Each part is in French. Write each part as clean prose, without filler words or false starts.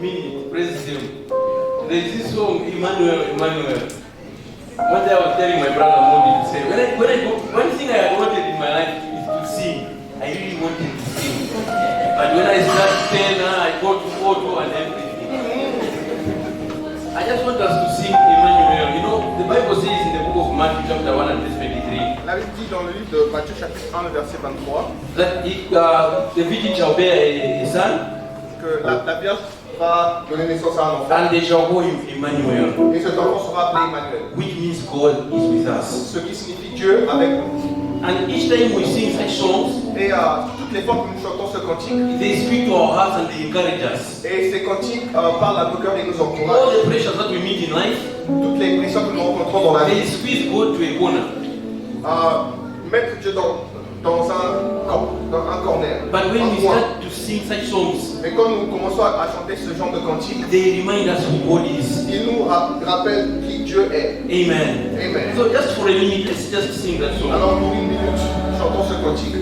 mean it, praise him. There's this song, Emmanuel. One day I was telling my brother Modi to say, one thing I wanted in my life is to sing. I really wanted to sing. But when I started playing, I got to photo and everything. I just want us to sing Emmanuel. You know, the Bible says in the book of Matthew chapter 1 and verse 23. La Bible dit dans le livre de Matthieu chapitre 1 verset 23 that the virgin shall bear a son, que la Vierge va donner naissance à un enfant. and they shall call him Emmanuel, Et cet enfant sera appelé Emmanuel. which means God is with us. Ce qui signifie Dieu avec nous. And each time we sing such songs, Et toutes les fois que nous chantons ce cantique, they speak to our hearts and they encourage us. et ces cantiques parlent à nos cœurs et nous All encouragent. the pressures that we meet in life, Toutes les pressions que nous rencontrons dans la they vie, squeeze God to a corner. mettre Dieu dans un corner. But when un we coin. start to sing such songs, Et quand nous commençons à chanter ce genre de cantique, they remind us who God is. il nous rappelle qui Dieu est. Amen. Amen. So just for a minute, let's just sing that song. Alors pour une minute, chantons ce cantique.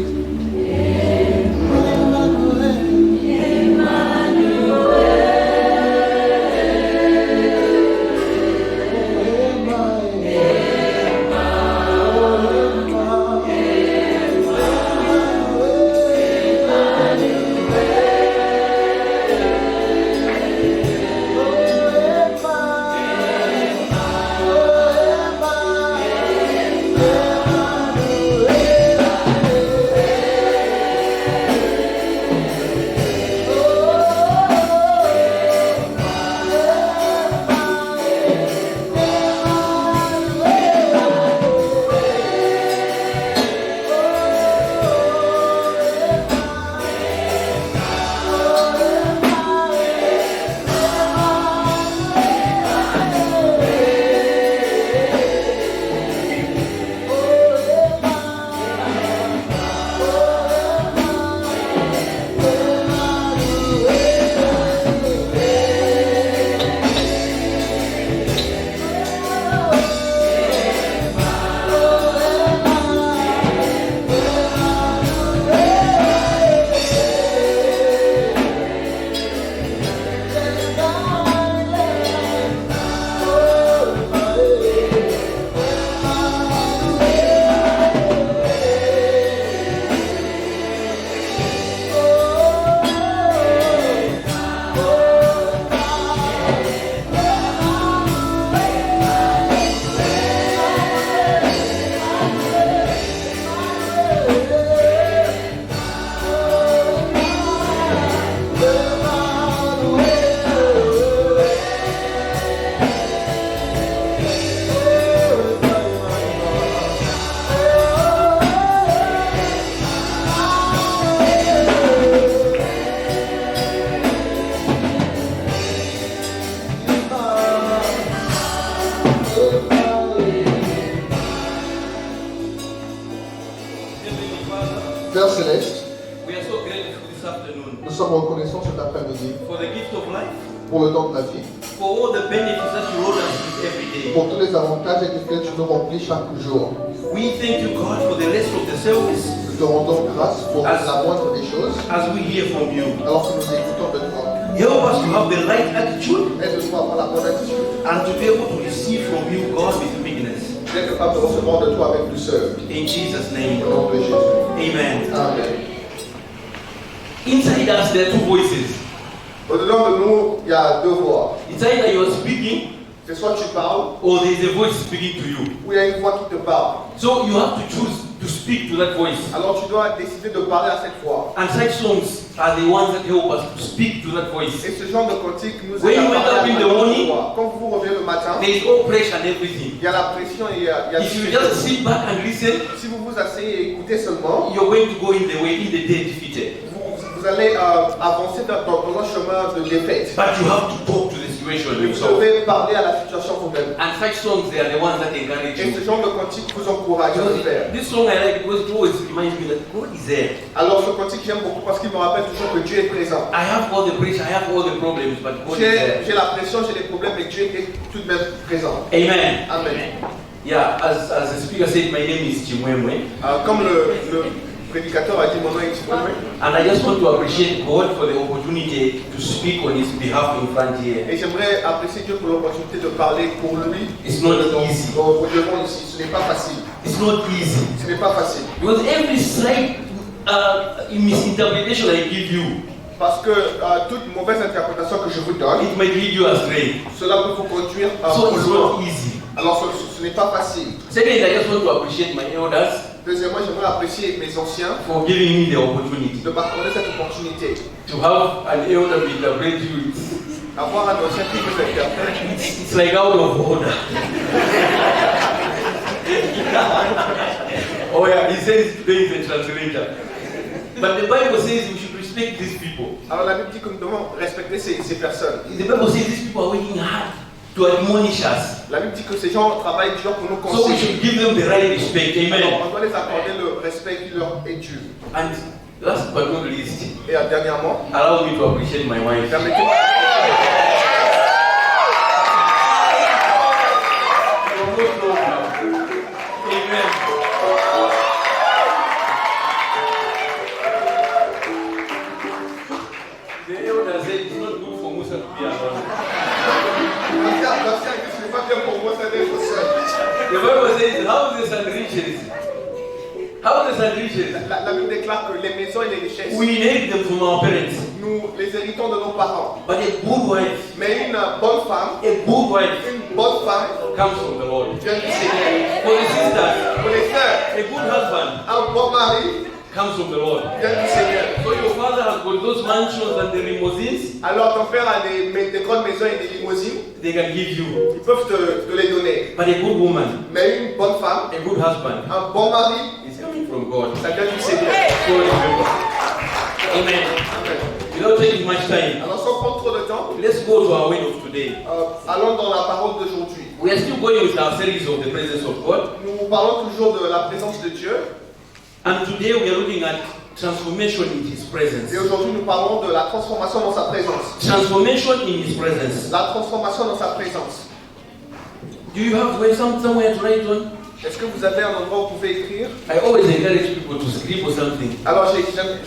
Père Céleste, We are so grateful this afternoon nous sommes reconnaissants cet après-midi for the gift of life, pour le don de la vie, for all the benefits that you load us with every day. pour tous les avantages avec lesquels tu nous remplis chaque jour. We thank you, God, for the rest of the service Nous te rendons grâce pour la moindre des choses, as we hear from you. alors que nous écoutons de toi. Help us to have the right attitude Aide-nous à avoir la bonne attitude, and to be able to receive from you, God, with meekness. d'être capable de recevoir de toi avec douceur. In Jesus' name, Au nom de Jésus. amen. Amen. Inside us, there are two voices. Au-dedans de nous, il y a deux voix. It's either you're speaking C'est soit tu parles, or there is a voice speaking to you. ou il y a une voix qui te parle. So you have to choose to speak to that voice. Alors tu dois décider de parler à cette voix. And such songs are the ones that help us to speak to that voice. Et ce genre de cantique nous When aide you à wake up parler in à the notre morning, voix. Quand vous revenez le matin, There is all pressure and everything. il y a la pression et il y a If you just sit back and listen, Si vous vous asseyez et écoutez seulement, you're going to go in the way in the day defeated. vous allez avancer dans un chemin de défaite. But you have to talk to the situation Mais vous yourself. devez parler à la situation vous-même. And such songs, they are the ones that encourage Et ce you. genre de cantique vous encourage à le faire. This song I like because it always reminds me that God is there. Alors ce cantique j'aime beaucoup parce qu'il me rappelle toujours que Dieu est présent. I have all the pressure, I have all the problems, but God is there. J'ai la pression, j'ai les problèmes, mais Dieu est tout de même présent. Amen. Amen. Yeah, as the speaker said, my name is Chimwemwe. Comme prédicateur a dit mon nom est exprimé. And I just want to appreciate God for the opportunity to speak on his behalf in front here. Et j'aimerais apprécier Dieu pour l'opportunité de parler pour lui. It's not easy. Au devant ici, ce n'est pas facile. It's not easy. Ce n'est pas facile. Because every slight misinterpretation I give you, Parce que toute mauvaise interprétation que je vous donne, it might lead you astray. cela peut vous conduire à So it's loin. not easy. Alors ce n'est pas facile. Second, I just want to appreciate my elders Deuxièmement, j'aimerais apprécier mes anciens for giving me the opportunity de m'accorder cette opportunité. to have an elder be interpret you. Avoir un ancien qui vous interprète. It's like out of order. Oh yeah, he says today is a translator. But the Bible says we should respect these people. Alors la Bible dit que nous devons respecter ces personnes. The Bible says these people are working hard to admonish us. La Bible dit que ces gens travaillent dur pour nous So we conseiller. should give them the right respect. Alors, Amen. on doit les accorder le respect qui leur est dû. And last but not least, Et dernièrement, allow me to appreciate my wife. permettez-moi. Amen. The elder said it's not good for Musa to be alone. L'ancien dit, ce n'est pas bien pour moi ça d'être seul. The Bible says, how the son riches? How the son riches? La Bible déclare que les maisons et les richesses, We inherit them from our parents. nous les héritons de nos parents. But a good wife, Mais une bonne femme une bonne femme comes comes from the Lord. vient du Seigneur. For the sisters, Pour les sœurs, a good husband un bon mari comes from the Lord. vient du Seigneur. So your father has got those mansions and the limousines, Alors ton père a des grandes maisons et des limousines, they can give you. ils peuvent te les donner. But a good woman, Mais une bonne femme, a good husband, un bon mari, is coming from God. ça vient du Seigneur. So remember. Amen. Amen. Without taking much time, Alors sans prendre trop de temps, let's go to our word of today. allons dans la parole d'aujourd'hui. We are still going with our series of the presence of God. Nous parlons toujours de la présence de Dieu. And today we are looking at transformation in His presence. Et aujourd'hui nous parlons de la transformation dans sa présence. Transformation in His presence. La transformation dans sa présence. Do you have somewhere to write on? Est-ce que vous avez un endroit où vous pouvez écrire? I always encourage people to scribble something Alors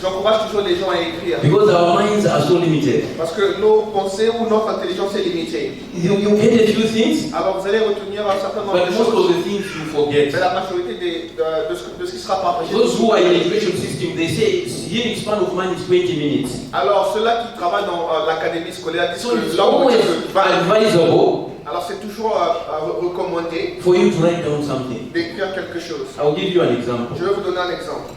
j'encourage toujours les gens à écrire. because our minds are so limited. Parce que nos pensées ou notre intelligence est limitée. You get a few things, Alors vous allez retenir un certain nombre but de most choses. of the things you forget. Mais la majorité de ce qui sera partagé. Those who are in the education system, they say hearing span of man is 20 minutes. Alors ceux-là qui travaillent dans l'académie scolaire disent So que it's là où always Dieu va. advisable Alors c'est toujours recommandé for you to write down something. d'écrire quelque chose. I'll give you an example. Je vais vous donner un exemple.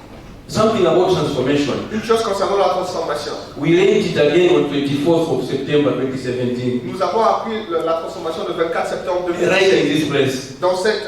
Something about transformation. Une chose concernant la transformation. We learned it again on 24th of September 2017. Nous avons appris la transformation le 24 septembre Right in 2017 this place. dans cet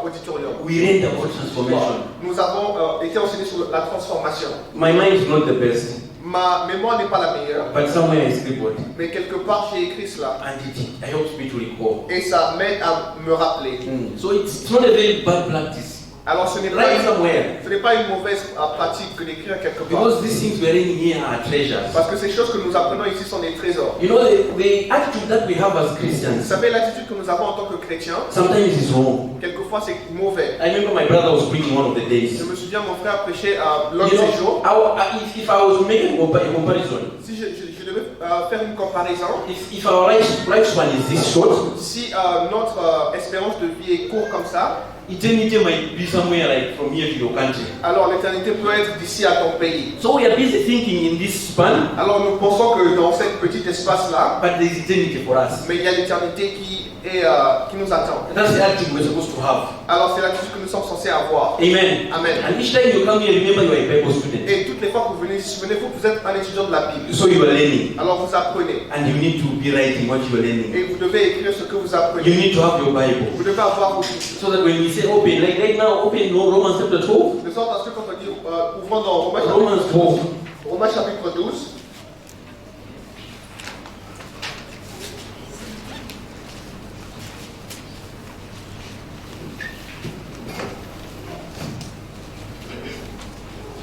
auditorium. We learned about transformation. Nous avons été enseignés sur la transformation. My mind is not the best, Ma mémoire n'est pas la meilleure, but somewhere I scribbled. mais quelque part j'ai écrit cela. And it helps me to recall. Et ça m'aide à me rappeler. So it's not a very bad practice. Alors ce n'est Write pas somewhere. une mauvaise pratique que d'écrire quelque part. Because these things we're learning here are treasures. Parce que ces choses que nous apprenons ici sont des trésors. You know, the attitude that we have as Vous Christians, savez, l'attitude que nous avons en tant que chrétiens, sometimes is wrong. quelquefois c'est mauvais. I remember my brother was preaching one of the days. Je me souviens, mon frère prêchait l'un de You ces jours. know, if I was to make a comparison, Si je devais faire une comparaison, if our lifespan is this short, si notre espérance de vie est courte comme ça, eternity might be somewhere like from here to your country. alors l'éternité peut être d'ici à ton pays. So we are busy thinking in this span, Alors nous pensons que dans ce petit espace-là, but there is eternity for us. mais il y a l'éternité qui nous attend. That's the attitude we're supposed to have. Alors c'est l'attitude que nous sommes censés avoir. Amen. Amen. And each time you come here, remember you are a Bible student. Et toutes les fois que vous venez ici, souvenez-vous que vous êtes un étudiant de la Bible. So you are learning, Alors vous apprenez. and you need to be writing what you are learning. Et vous devez écrire ce que vous You apprenez. need to have your Bible. Vous devez avoir vos Bibles. So that when we say open, like right now, open Romans chapter 12. De sorte à ce que quand on dit ouvrons dans Romans 12. Romains chapitre 12,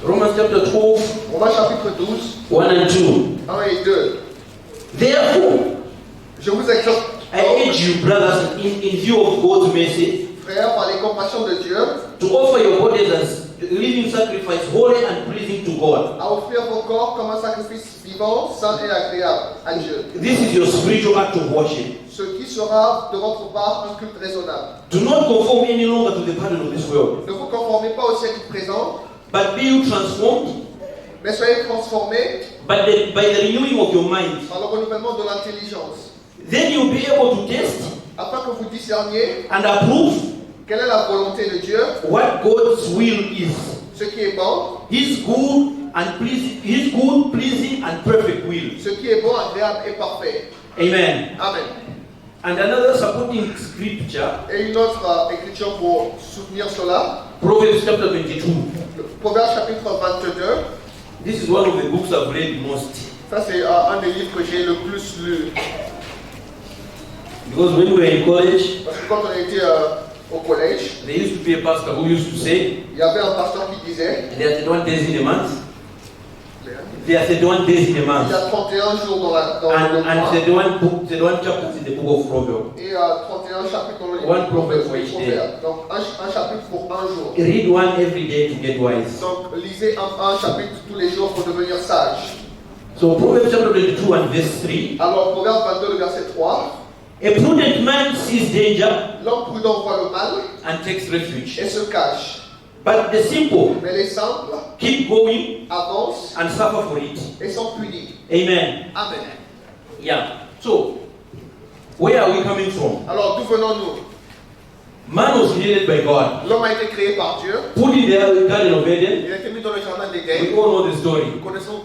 Romans chapter 12, Romains chapitre 12, 1 and 2. 1 et 2. Therefore, Je vous exhorte, I urge you, brothers, in view of God's mercy, frères, par les compassions de Dieu, to offer your bodies as living sacrifice, holy and pleasing to God. à offrir vos corps comme un sacrifice vivant, saint et agréable à Dieu. This is your spiritual act of worship. Ce qui sera de votre part un culte raisonnable. Do not conform any longer to the pattern of this world, Ne vous conformez pas au siècle présent, but be you transformed mais soyez transformés by the renewing of your mind. par le renouvellement de l'intelligence, Then you'll be able to test afin que vous discerniez and approve quelle est la volonté de Dieu, what God's will is. ce qui est bon, His good, pleasing, and perfect will. ce qui est bon, agréable et parfait. Amen. Amen. And another supporting scripture, Et une autre écriture pour soutenir cela, Proverbs chapter 22. le Proverbe chapitre 22. This is one of the books I've read most. Ça c'est un des livres que j'ai le plus lu. Because when we were in college, Parce que quand on était au collège, there used to be a pastor who used to say, il y avait un pasteur qui disait, there are 31 days in a month. There are 31 days in a il month. y a 31 jours dans le And mois, 31 chapters in the book of Proverbs. et 31 chapitres dans le livre. One proverb for each day. Donc un chapitre pour un jour. Read one every day to get wise. Donc lisez un chapitre tous les jours pour devenir sage. So Proverbs chapter 22 and verse 3. Alors Proverbe 22, le verset 3, A prudent man sees danger l'homme prudent voit le mal and takes refuge. et se cache. But the simple Mais les simples keep going avancent and suffer for it. et sont punis. Amen. Amen. Yeah. So, where are we coming from? Alors d'où venons-nous? Man was created by God. L'homme a été créé par Dieu. Put in the Garden of Eden. Il a été mis dans le jardin We d'Éden. all know the story. Nous connaissons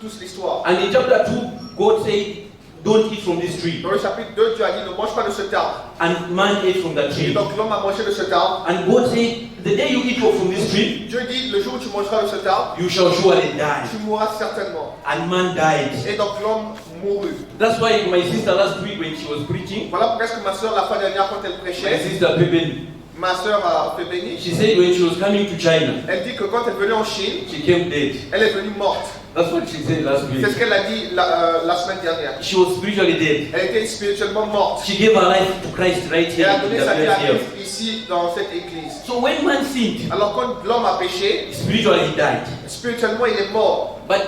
tous l'histoire. And in chapter 2, God said, don't eat from this tree. Dans le chapitre 2, Dieu a dit ne mange pas de cet arbre. And man ate from that Et tree. donc l'homme a mangé de cet arbre. And God said, the day you eat from this tree, Dieu dit le jour où tu mangeras de cet arbre, you shall surely die. tu mourras certainement. And man died. Et donc l'homme mourut. That's why my sister last week when she was preaching, Voilà pourquoi est-ce que ma soeur la fois dernière quand elle my prêchait, sister Pepe, ma soeur a fait bénir. she said when she was coming to China, Elle dit que quand elle venait en Chine, she came dead. elle est venue morte. That's what she said last week. C'est ce qu'elle a dit la semaine dernière. She was spiritually dead. Elle était spirituellement morte. She gave her life to Christ right Et here elle a in donné the sa vie à place here. Christ ici dans cette église. So when man sinned, Alors quand l'homme a péché, spiritually he died. spirituellement il est mort. But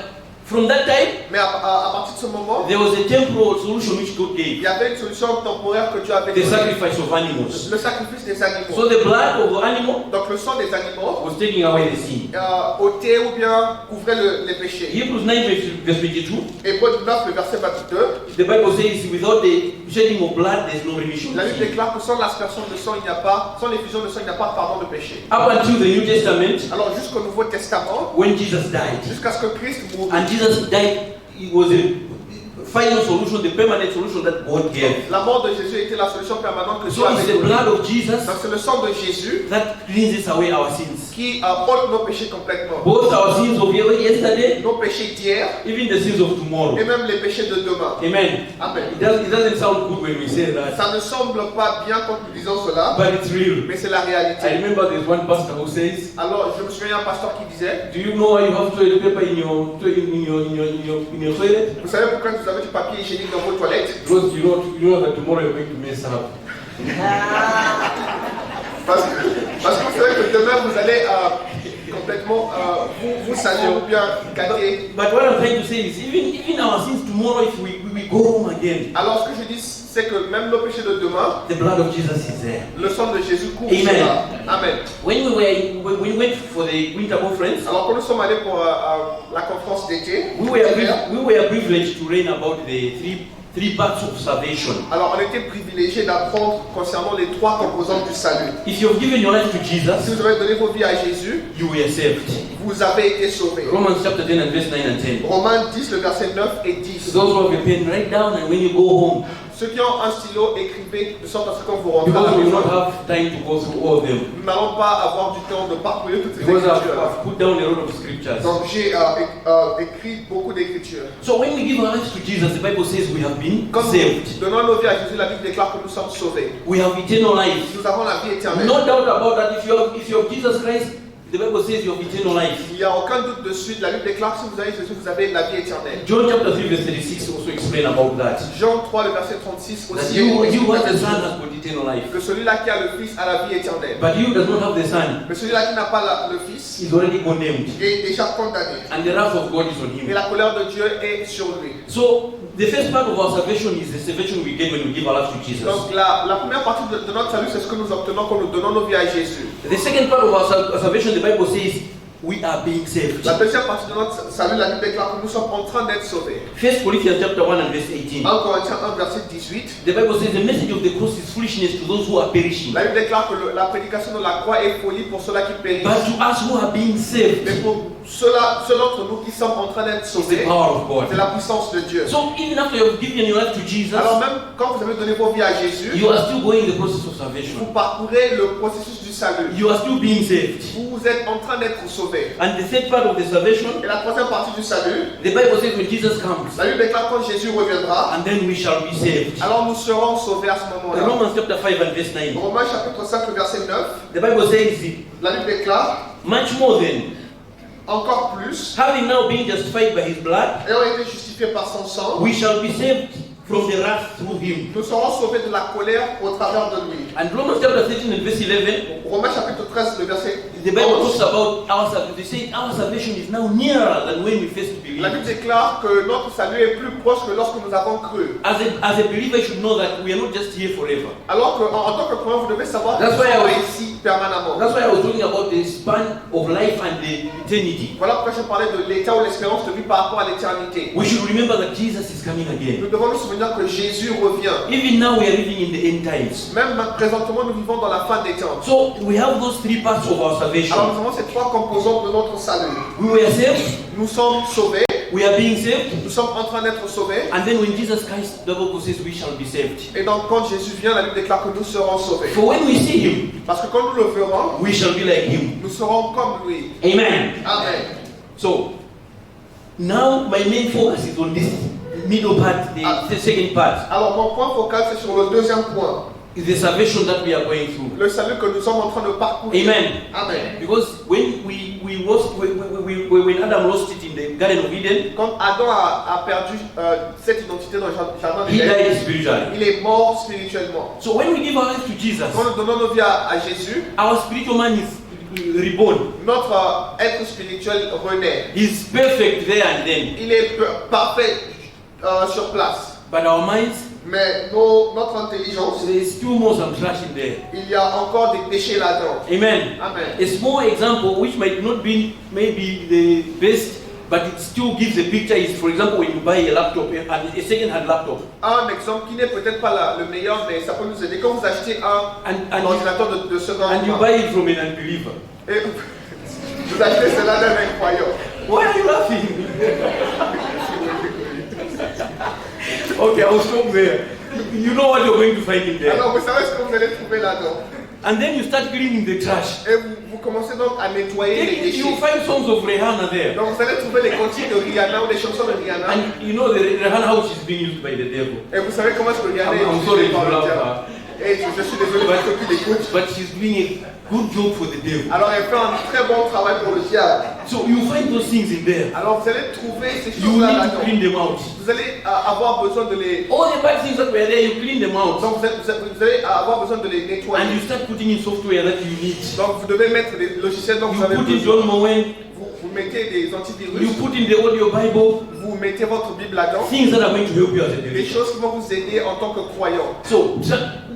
from that time, Mais à partir de ce moment, there was a temporal solution which God il gave. y avait une solution temporaire que Dieu avait The donnée. sacrifice of animals. Le sacrifice des animaux. So the blood of the animal Donc le sang des animaux was taking away the sin. ôtait ou bien couvrait les péchés. Hebrews 9 verse 22, Hébreux 9, le verset 22, the Bible says, without the shedding of blood, there's no remission. la of Bible sin. déclare que sans l'aspersion de sang, il n'y a pas, sans l'effusion de sang, il n'y a pas de pardon de péché. Up until the New Testament, Alors jusqu'au Nouveau Testament, when Jesus died, jusqu'à ce que Christ mourut, and Jesus died, it was a final solution, the permanent solution that God gave. la mort de Jésus était la solution permanente que Dieu So it's avait the donnée. blood of Jesus Donc c'est le sang de Jésus that cleanses away our sins. qui ôte nos péchés complètement. Both our sins of yesterday, Nos péchés d'hier even the sins of tomorrow. et même les péchés de demain. Amen. Amen. It doesn't sound good when we say that, Ça ne semble pas bien quand nous disons cela, but it's real. mais c'est la I réalité. remember there's one pastor who says, Alors je me souviens d'un pasteur qui disait, do you know why you have toilet paper in your toilet? vous savez pourquoi vous avez du papier hygiénique dans vos toilettes? Because you know that tomorrow you're going to mess up. Parce que vous savez que demain vous allez complètement vous salir ou bien gâter. But what I'm trying to say is, even our sins tomorrow, if we go home again, Alors ce que je dis, c'est que même nos péchés de demain, the blood of Jesus is there. le sang de Jésus couvre Amen. cela. Amen. When we went for the winter conference, Alors quand nous sommes allés pour la conférence d'été, we were privileged to learn about the three parts of salvation. alors on était privilégiés d'apprendre concernant les trois composantes du salut. If you've given your life to Si Jesus, vous avez donné vos vies à Jésus, you were saved. vous avez été sauvés. Romans chapter 10 and verse 9 and 10. Romains 10, le verset 9 et 10. Those who have a pen, write down, and when you go home, Ceux qui ont un stylo, écrivez de sorte à ce que quand vous rentrez à because la we will maison, not have time to go through all of them. nous n'allons pas avoir du temps de parcourir toutes ces Because écritures. I've put down a lot of scriptures. Donc j'ai écrit beaucoup d'écritures. So when we give our lives to Jesus, the Bible says we have been Comme saved. nous donnons nos vies à Jésus, la Bible déclare que nous sommes sauvés. We have eternal life. Nous avons la vie éternelle. No doubt about that. If you have Jesus Christ, the Bible says you have eternal life. Il n'y a aucun doute dessus. La Bible déclare que si vous avez Jésus, vous avez la vie éternelle. John chapter 3 verse 36 also explain about that. Jean 3, le verset 36 That aussi. you who has the Son has got eternal life. Que celui-là qui a le Fils a la vie éternelle. But you does not have the Son Mais celui-là qui n'a pas le Fils is already condemned. est déjà condamné. And the wrath of God is on Et him. la colère de Dieu est sur lui. So the first part of our salvation is the salvation we get when we give our life to Jesus. Donc la première partie de notre salut, c'est ce que nous obtenons quand nous donnons nos vies à Jésus. The second part of our salvation, the Bible says, we are being saved. La deuxième partie de notre salut, la Bible déclare que nous sommes en train d'être sauvés. 1 Corinthians chapter 1 and verse 18. 1 Corinthiens 1, verset 18. The Bible says the message of the cross is foolishness to those who are perishing. La Bible déclare que la prédication de la croix est folie pour ceux-là qui périssent. But to us who are being saved, Mais pour ceux d'entre nous qui sommes en train d'être it's the sauvés, power of God. c'est la puissance de Dieu. So even after you have given your life to Jesus, Alors même quand vous avez donné vos vies à Jésus, you are still going the process of salvation. vous parcourez le processus du salut. You are still being saved. Vous êtes en train d'être sauvés. And the third part of the salvation, Et la troisième partie du salut, the Bible says when Jesus comes, la Bible déclare quand Jésus reviendra, and then we shall be saved. alors nous serons sauvés à ce moment-là. Romans chapter 5 and verse 9. Romains chapitre 5, verset 9, The Bible says, la Bible déclare, much more than, encore plus, having now been justified by his blood, ayant été justifiés par son sang, we shall be saved from the wrath through him. nous serons sauvés de la colère au travers de lui. And Romans chapter 13 and verse 11, Romains chapitre 13, le verset the Bible 11, talks about our salvation. They say our salvation is now nearer than when we first la believed. Bible déclare que notre salut est plus proche que lorsque nous avons cru. As a believer, you should know that we are not just here forever. Alors qu'en tant que croyant, vous devez savoir que That's nous why I sommes was- ici permanemment. That's why I was talking about the span of life and the eternity. Voilà pourquoi je parlais de l'état ou l'espérance de vie par rapport à l'éternité. We should remember that Jesus is coming again. Nous devons nous souvenir que Jésus revient. Even now, we are living in the end times. Même présentement, nous vivons dans la fin des temps. So we have those three parts of our Alors salvation. nous avons ces trois composantes de notre salut. We were saved, Nous sommes sauvés, we are being saved, nous sommes en train d'être sauvés. and then when Jesus Christ, the Bible says we shall be saved. Et donc quand Jésus vient, la Bible déclare que nous serons sauvés. For when we see him, Parce que quand nous le verrons, we shall be like him. nous serons comme lui. Amen. Amen. So now my main focus is on this middle part, the second part, Alors mon point focal c'est sur le deuxième point. is the salvation that we are going through. Le salut que nous sommes en train de parcourir. Amen. Amen. Because when when Adam lost it in the Garden of Eden, Quand Adam a perdu cette identité dans le jardin he d'Éden, died spiritually. il est mort spirituellement. So when we give our life to Jesus, Quand nous donnons nos vies à Jésus, our spiritual man is reborn. notre être spirituel renaît. He's perfect there and then. Il est parfait sur place. But our minds, Mais notre intelligence, there is still more some trash in there. il y a encore des péchés là-dedans. Amen. Amen. A small example which might not be maybe the best, but it still gives a picture is, for example, when you buy a laptop, a second-hand laptop, Un exemple qui n'est peut-être pas le meilleur, mais ça peut nous aider. Quand vous achetez un ordinateur de seconde and you main, buy it from an unbeliever. et vous achetez cela d'un incroyant. Why are you laughing? Okay, I'll stop there. You know what you're going to find in there. Alors vous savez ce que vous allez trouver là-dedans. And then you start cleaning the trash. Et vous commencez donc à nettoyer les You déchets. find songs of Rihanna there. Donc vous allez trouver les cantiques de Rihanna ou les chansons de Rihanna. And you know the Rihanna how she's being used by the devil. Et vous savez comment est-ce que Rihanna est I'm sorry utilisée to par le laugh, diable. Et je suis désolé pour ceux qui l'écoutent. but she's doing a good job for the devil. Alors elle fait un très bon travail pour le diable. So you find those things in there. Alors vous allez trouver ces You choses-là need to là-dedans. clean them out. Vous allez avoir besoin de les... All the bad things that were there, you clean them out. Donc vous allez avoir besoin de les nettoyer. And you start putting in software that you need. Donc vous devez mettre des logiciels dont vous You avez put in besoin. John Mowen, Vous mettez des antivirus. you put in the audio Bible, Vous mettez votre Bible là-dedans. things that are going to help you as a Des believer. choses qui vont vous aider en tant que croyant. So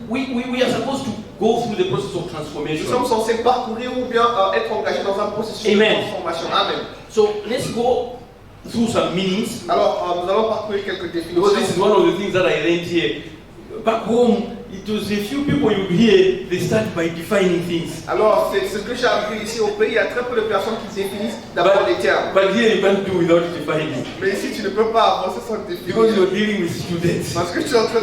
we are supposed to go through the process of Nous transformation. sommes censés parcourir ou bien être engagés dans un processus Amen. de transformation. Amen. So let's go through some meanings. Alors nous allons parcourir quelques Because this is définitions. one of the things that I learned here. Back home, it was a few people you hear, they start by defining things. Alors c'est ce que j'ai appris ici au pays. Il y a très peu de personnes qui définissent d'abord les termes. But here you can't do without defining. Mais ici tu ne peux pas avancer sans définir. Because you're dealing with students. Parce que tu es en train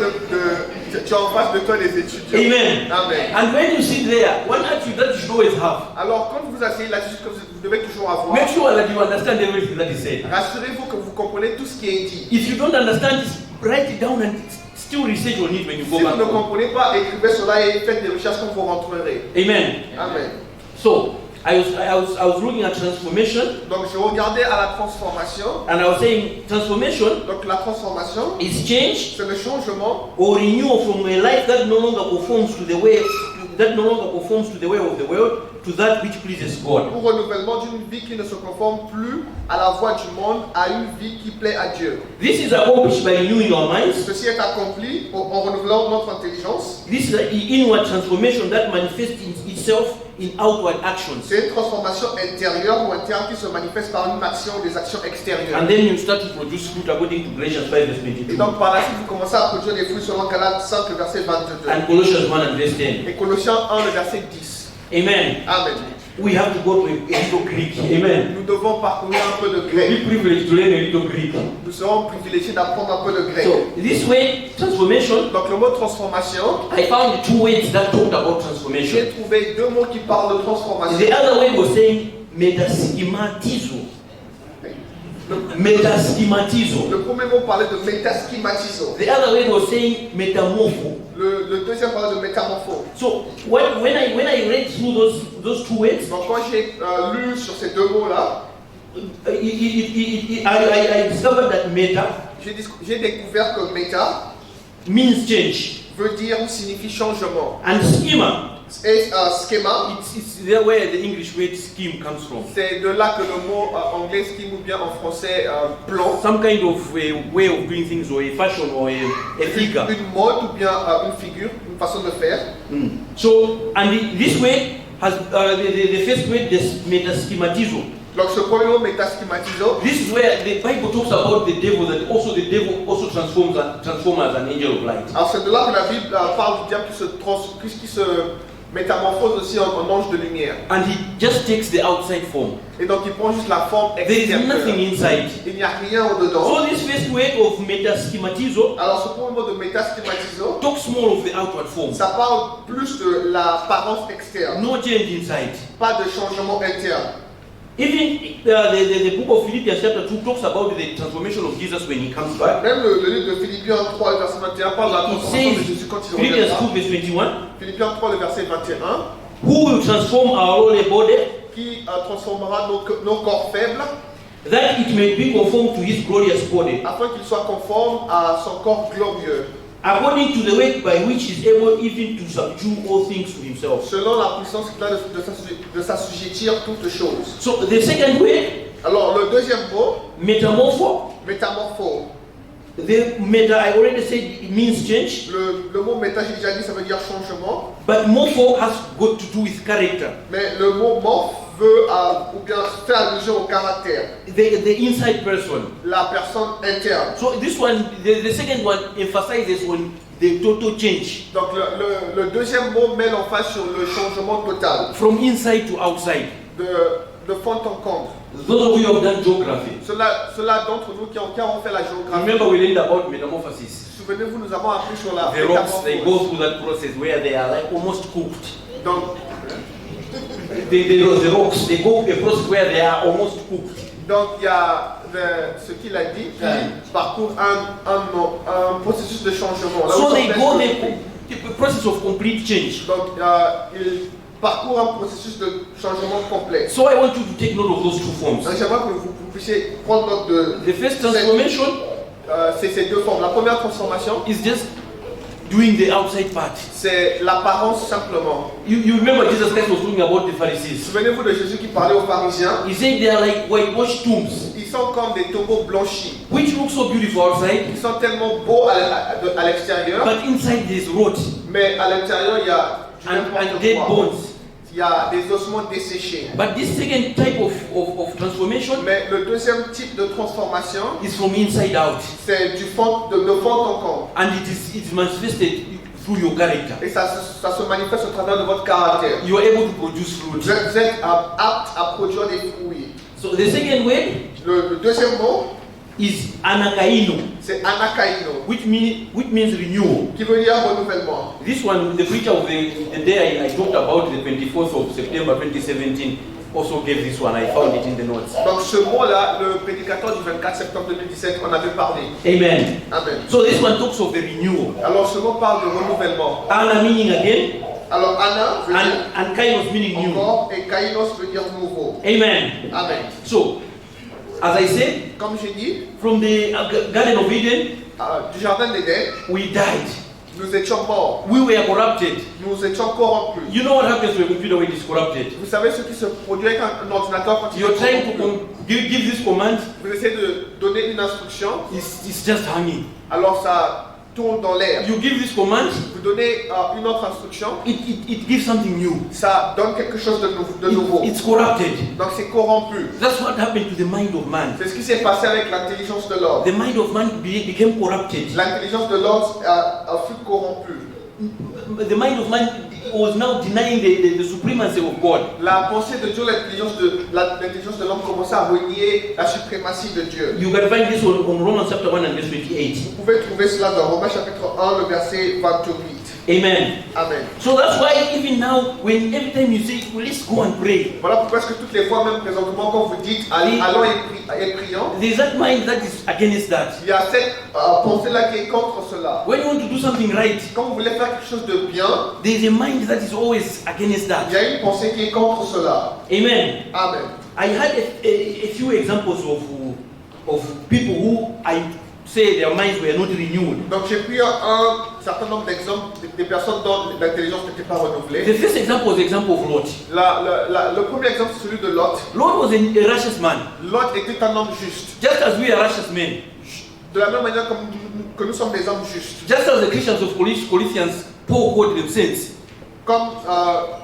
tu as en face de toi des étudiants. Amen. Amen. And when you sit there, one attitude that you should always have, Alors quand vous asseyez là-dessus, que vous devez toujours avoir, make sure that you understand everything that is said. rassurez-vous que vous comprenez tout ce qui est dit. If you don't understand it, write it down and still research on it when you Si go vous back ne home. comprenez pas, écrivez cela et faites des recherches quand vous rentrerez. Amen. Amen. So, I was looking at transformation, Donc je regardais à la transformation. and I was saying transformation Donc la transformation, is change c'est le changement or renewal from a life that no longer conforms to the way of the world to that which pleases God. ou renouvellement d'une vie qui ne se conforme plus à la voie du monde, à une vie qui plaît à Dieu. This is accomplished by renewing our minds. Ceci est accompli en renouvelant notre intelligence. This is an inward transformation that manifests itself in outward actions. C'est une transformation intérieure ou interne qui se manifeste par une action ou des actions extérieures. And then you start to produce fruit according to Galatians 5 verse Et 22 donc par la suite, vous commencez à produire des fruits selon Galates 5, le verset 22. and Colossians 1 and verse 10. Et Colossiens 1, le verset 10. Amen. Amen. We have to go to a little Greek. Amen. Nous devons parcourir un peu de Be grec. privileged to learn a little Greek. Nous serons privilégiés d'apprendre un peu de grec. So this way, transformation, Donc le mot transformation, I found two words that talked about transformation. j'ai trouvé deux mots qui parlent de transformation. The other way was saying metaschematizo. Metaschematizo. Le premier mot parlait de métaschematizo. The other way was saying metamorpho. Le deuxième parlait de métamorphose. So when I read through those two words, Donc quand j'ai lu sur ces deux mots-là, I discovered that meta j'ai découvert que méta means change, veut dire ou signifie changement. and schema, Et schéma, it's there where the English word scheme comes from. c'est de là que le mot anglais scheme ou bien en français plan, Some kind of way of doing things, or a fashion, or a figure. une mode ou bien une figure, une façon de faire. So, and this way has the first word, this metaschematizo. Donc ce premier mot métaschematizo, This is where the Bible talks about the devil, that also the devil also transforms as an angel of light. alors c'est de là que la Bible parle du diable qui se métamorphose aussi en ange de lumière. And he just takes the outside form. Et donc il prend juste la forme There is extérieure. nothing inside. Il n'y a rien au-dedans. So this first word of metaschematizo Alors ce premier mot de métaschematizo, talks more of the outward form. ça parle plus de l'apparence externe, No change inside. pas de changement interne. Even the book of Philippians chapter 2 talks about the transformation of Jesus when he comes back. Même le livre de Philippiens 3, verset 21 parle de la It transformation de says, Jésus quand il Philippians reviendra. 2 verse 21, Philippiens 3, le verset 21, who will transform our lowly body, qui transformera nos corps faibles that it may be conformed to his glorious body, afin qu'il soit conforme à son corps glorieux, according to the way by which he is able even to subdue all things to himself. selon la puissance qu'il a de s'assujettir toutes choses. So the second way, Alors le deuxième mot, metamorpho, métamorphose. the meta, I already said it means change, Le mot méta, j'ai déjà dit, ça veut dire changement. but morpho has got to do with character. Mais le mot morph veut ou bien fait allusion au caractère, The inside person. la personne interne. So this one, the second one emphasizes on the total change Donc le deuxième mot met l'emphase sur le changement total, from inside to outside. de fond en comble. Those of you who have done geography, Ceux-là d'entre nous qui ont fait la géographie, remember we learned about metamorphosis. souvenez-vous, nous avons appris sur la The rocks, they go métamorphose. through that process where they are like almost cooked. Donc The rocks, they go a process where they are almost cooked. il y a ce qu'il a dit qui parcourt un processus de changement. Là où So ils they sont go faits- the process of complete change. Donc il parcourt un processus de changement complet. So I want you to take note of those two forms. Donc j'aimerais que vous puissiez prendre note de The first transformation ces deux formes. La première transformation, is just doing the outside part. c'est l'apparence simplement. You remember Jesus Christ was talking about the Pharisees. Souvenez-vous de Jésus qui parlait aux pharisiens. He said they are like whitewashed tombs, Ils sont comme des tombeaux blanchis. which look so beautiful outside, Ils sont tellement beaux à l'extérieur, but inside there's rot mais à l'intérieur il y a du and n'importe dead quoi. bones. Il y a des ossements desséchés. But this second type of transformation Mais le deuxième type de transformation, is from inside out, c'est de fond en comble. and it's manifested through your character. Et ça se manifeste au travers de votre caractère. You are able to produce fruit. Vous êtes apte à produire des fruits. So the second way Le deuxième mot, is anakaino, c'est anakaino, which means renewal. qui veut dire renouvellement. This one, the preacher of the day I talked about, the 24th of September 2017, also gave this one. I found it in the notes. Donc ce mot-là, le prédicateur du 24 septembre 2017, on avait parlé. Amen. Amen. So this one talks of the renewal. Alors ce mot parle de renouvellement. Ana meaning again, Alors Anna veut dire and kainos meaning new. encore et Kainos veut dire nouveau. Amen. Amen. So, as I said, Comme j'ai dit, from the Garden of Eden, du jardin d'Éden, we died. nous étions morts, We were corrupted. nous étions corrompus. You know what happens to a computer when it's corrupted? Vous savez ce qui se produit avec un ordinateur quand il You're est trying to corrompu? give this command, Vous essayez de donner une instruction, it's just hanging. alors ça tourne dans l'air. You give this command, Vous donnez une autre instruction, it gives something new. ça donne quelque chose de nouveau. It's corrupted. Donc c'est corrompu. That's what happened to the mind of man. C'est ce qui s'est passé avec l'intelligence de l'homme. The mind of man became corrupted. L'intelligence de l'homme a fut corrompue. The mind of man was now denying the supremacy of God. La pensée de Dieu, l'intelligence de l'homme commençait à renier la suprématie de Dieu. You can find this on Romans chapter 1 and verse 28. Vous pouvez trouver cela dans Romains chapitre 1, le verset 28. Amen. Amen. So that's why even now, when every time you say, well, let's go and pray, Voilà pourquoi est-ce que toutes les fois, même présentement, quand vous dites allons et prions, there's that mind that is against that. il y a cette pensée-là qui est contre cela. When you want to do something right, Quand vous voulez faire quelque chose de bien, there's a mind that is always against il that. y a une pensée qui est contre cela. Amen. Amen. I had a few examples of people who I say their minds were not renewed. Donc j'ai pris un certain nombre d'exemples des personnes dont l'intelligence n'était pas renouvelée. The first example was the example of Lot. Le premier exemple, c'est celui de Lot. Lot was a righteous man, Lot était un homme juste. just as we are righteous men. De la même manière que nous sommes des hommes justes. Just as the Christians of Corinthians, Paul called them saints. Comme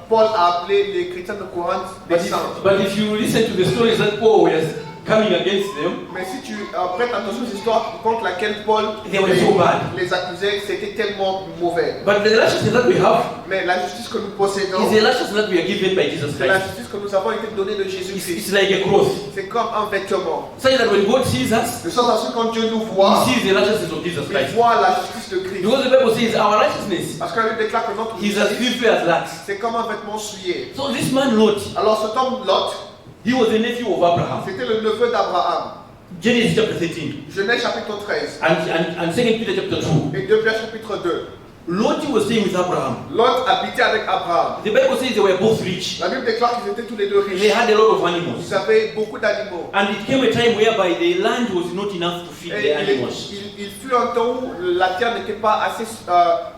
Paul a appelé les chrétiens de Corinthe des saints. But if you listen to the stories that Paul was coming against them, Mais si tu prêtes attention aux histoires contre laquelle Paul They were so bad. les accusait, c'était tellement mauvais. but the righteousness that we have Mais la justice que nous possédons, is the righteousness that we are given by Jesus c'est la Christ. justice que nous avons été donnée de It's Jésus-Christ. like a cross. C'est comme un vêtement. So that when God sees us, De sorte à ce que quand Dieu nous voit, He sees the righteousness of Jesus il Christ. voit la justice de Christ. Because the Bible says our righteousness Parce que la Bible déclare que notre is as justice, filthy as rags. c'est comme un vêtement souillé. So this man Lot, Alors cet homme Lot, he was the nephew of Abraham. c'était le neveu d'Abraham. Genesis chapter 13 Genèse chapitre 13 and 2 Peter chapter 2. et 2 Pierre chapitre 2. Lot was staying with Abraham. Lot habitait avec Abraham. The Bible says they were both rich. La Bible déclare qu'ils étaient tous les deux They riches. had a lot of animals. Ils avaient beaucoup d'animaux. And it came a time whereby the land was not enough to feed Et the animals. il fut un temps où la terre n'était pas assez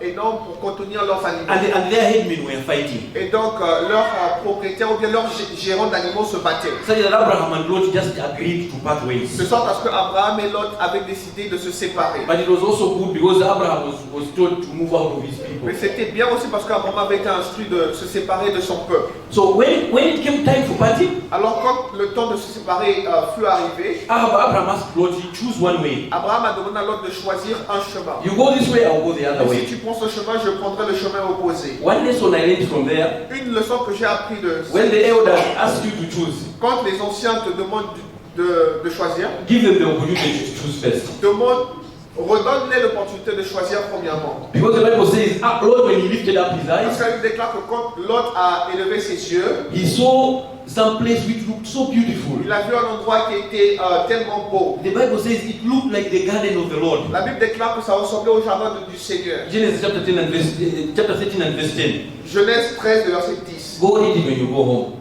énorme pour contenir leurs animaux. And their headmen were fighting. Et donc leurs propriétaires ou bien leurs gérants d'animaux se battaient. So that Abraham and Lot just agreed to part ways. De sorte à ce que Abraham et Lot avaient décidé de se séparer. But it was also good because Abraham was told to move out of his people. Mais c'était bien aussi parce qu'Abraham avait été instruit de se séparer de son peuple. So when it came time for parting, Alors quand le temps de se séparer fut arrivé, Abraham asked Lot to choose one way. Abraham a demandé à Lot de choisir un chemin. You go this way, I'll go the other Et si way. tu prends ce chemin, je prendrai le chemin opposé. One lesson I learned from there, Une leçon que j'ai appris de when the elders ask you to choose, quand les anciens te demandent de choisir, give them the opportunity to choose first. redonne-les l'opportunité de choisir premièrement. Because the Bible says, Lot, when he lifted up his Parce eyes, que la Bible déclare que quand Lot a élevé ses yeux, he saw some place which looked so beautiful. il a vu un endroit qui était tellement beau. The Bible says it looked like the garden of the Lord. La Bible déclare que ça ressemblait au jardin du Seigneur. Genesis chapter 13 and verse 10. Genèse 13, verset 10. Go read it when you go home.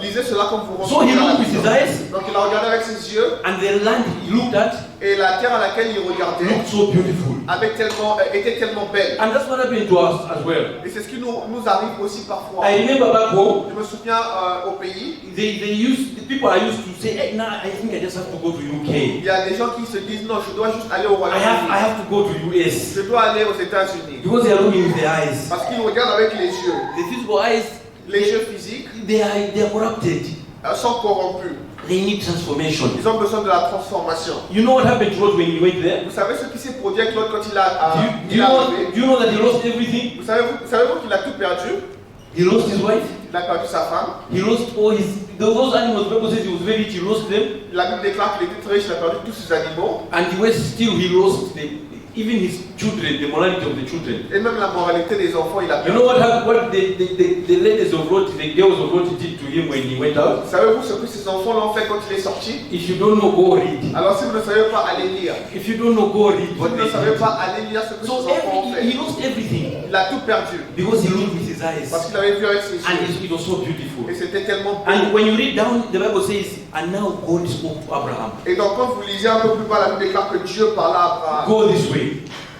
Lisez cela comme vous So he rentrez à la looked with his maison. eyes, Donc il a regardé avec ses yeux and the land he looked at et la terre à laquelle il regardait looked so beautiful. était tellement belle. And that's what happened to us as well. Et c'est ce qui nous arrive aussi parfois. I remember back home, Je me souviens au pays, people are used to say, hey, nah, I think I just have to go to il UK. y a des gens qui se disent non, je dois juste aller au I Royaume-Uni. have to go to US. Je dois aller aux États-Unis. Because they are looking with their eyes. Parce qu'ils regardent avec les yeux. The physical eyes, Les yeux physiques they are corrupted. sont corrompus. They need transformation. Ils ont besoin de la transformation. You know what happened to Lot when he went there? Vous savez ce qui s'est produit avec l'autre quand il est Do arrivé? you know that he lost everything? Savez-vous qu'il a tout perdu? He lost his wife. Il a perdu sa femme. He lost all those animals. The Bible says he was very rich. He lost them, La Bible déclare qu'il était très riche, il a perdu tous ses animaux. and he was still he lost even his children, the morality of the children. Et même la moralité des enfants, il a You perdu. know what the ladies of Lot, the girls of Lot did to him when he went out? Savez-vous ce que ces enfants l'ont fait quand il est sorti? If you don't know, go read. Alors si vous ne savez pas, allez lire. If you don't know, go read Si what vous they ne savez did. pas, allez lire ce que So ces enfants ont he fait. lost everything Il a tout perdu. because he looked with his eyes. Parce qu'il avait vu avec ses And yeux. it was so beautiful. Et c'était tellement beau. And when you read down, the Bible says, and now God spoke to Abraham. Et donc quand vous lisez un peu plus bas, la Bible déclare que Dieu parla à Abraham. Go this way.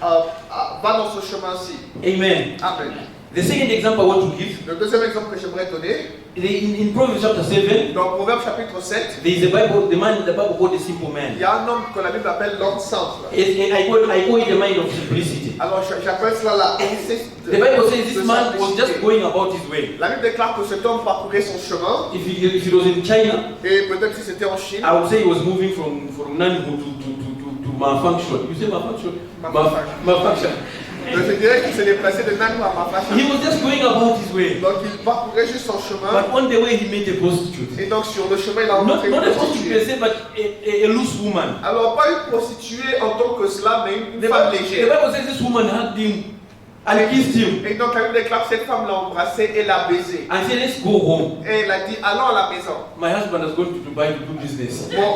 Va dans ce chemin-ci. Amen. Amen. The second example I want to give, Le deuxième exemple que j'aimerais donner, in Proverbs chapter 7, dans Proverbe chapitre 7, there is a Bible, the man in the Bible called the simple il man. y a un homme que la Bible appelle l'homme simple. I call it the mind of simplicity. Alors j'appelle cela la essence de The Bible says this de man was just simplicité. going about his way. La Bible déclare que cet homme parcourait son chemin, If it was in China, et peut-être si c'était en Chine, I would say he was moving from Nanhu to malfunction. You say malfunction? Malfunction. je dirais qu'il s'est déplacé de Nanou à Mafacha. He was just going about his way. Donc il parcourait juste son chemin, But on the way he met a prostitute. et donc sur le chemin il a Not rencontré une a prostitute per prostituée. se, but a loose woman. Alors pas une prostituée en tant que cela, mais une femme The légère. Bible says this woman hugged him and kissed him Et donc la Bible déclare que cette femme l'a embrassé et l'a baisé. and said, let's go home. Et elle a dit allons à la maison. My husband has gone to Dubai to do business. Mon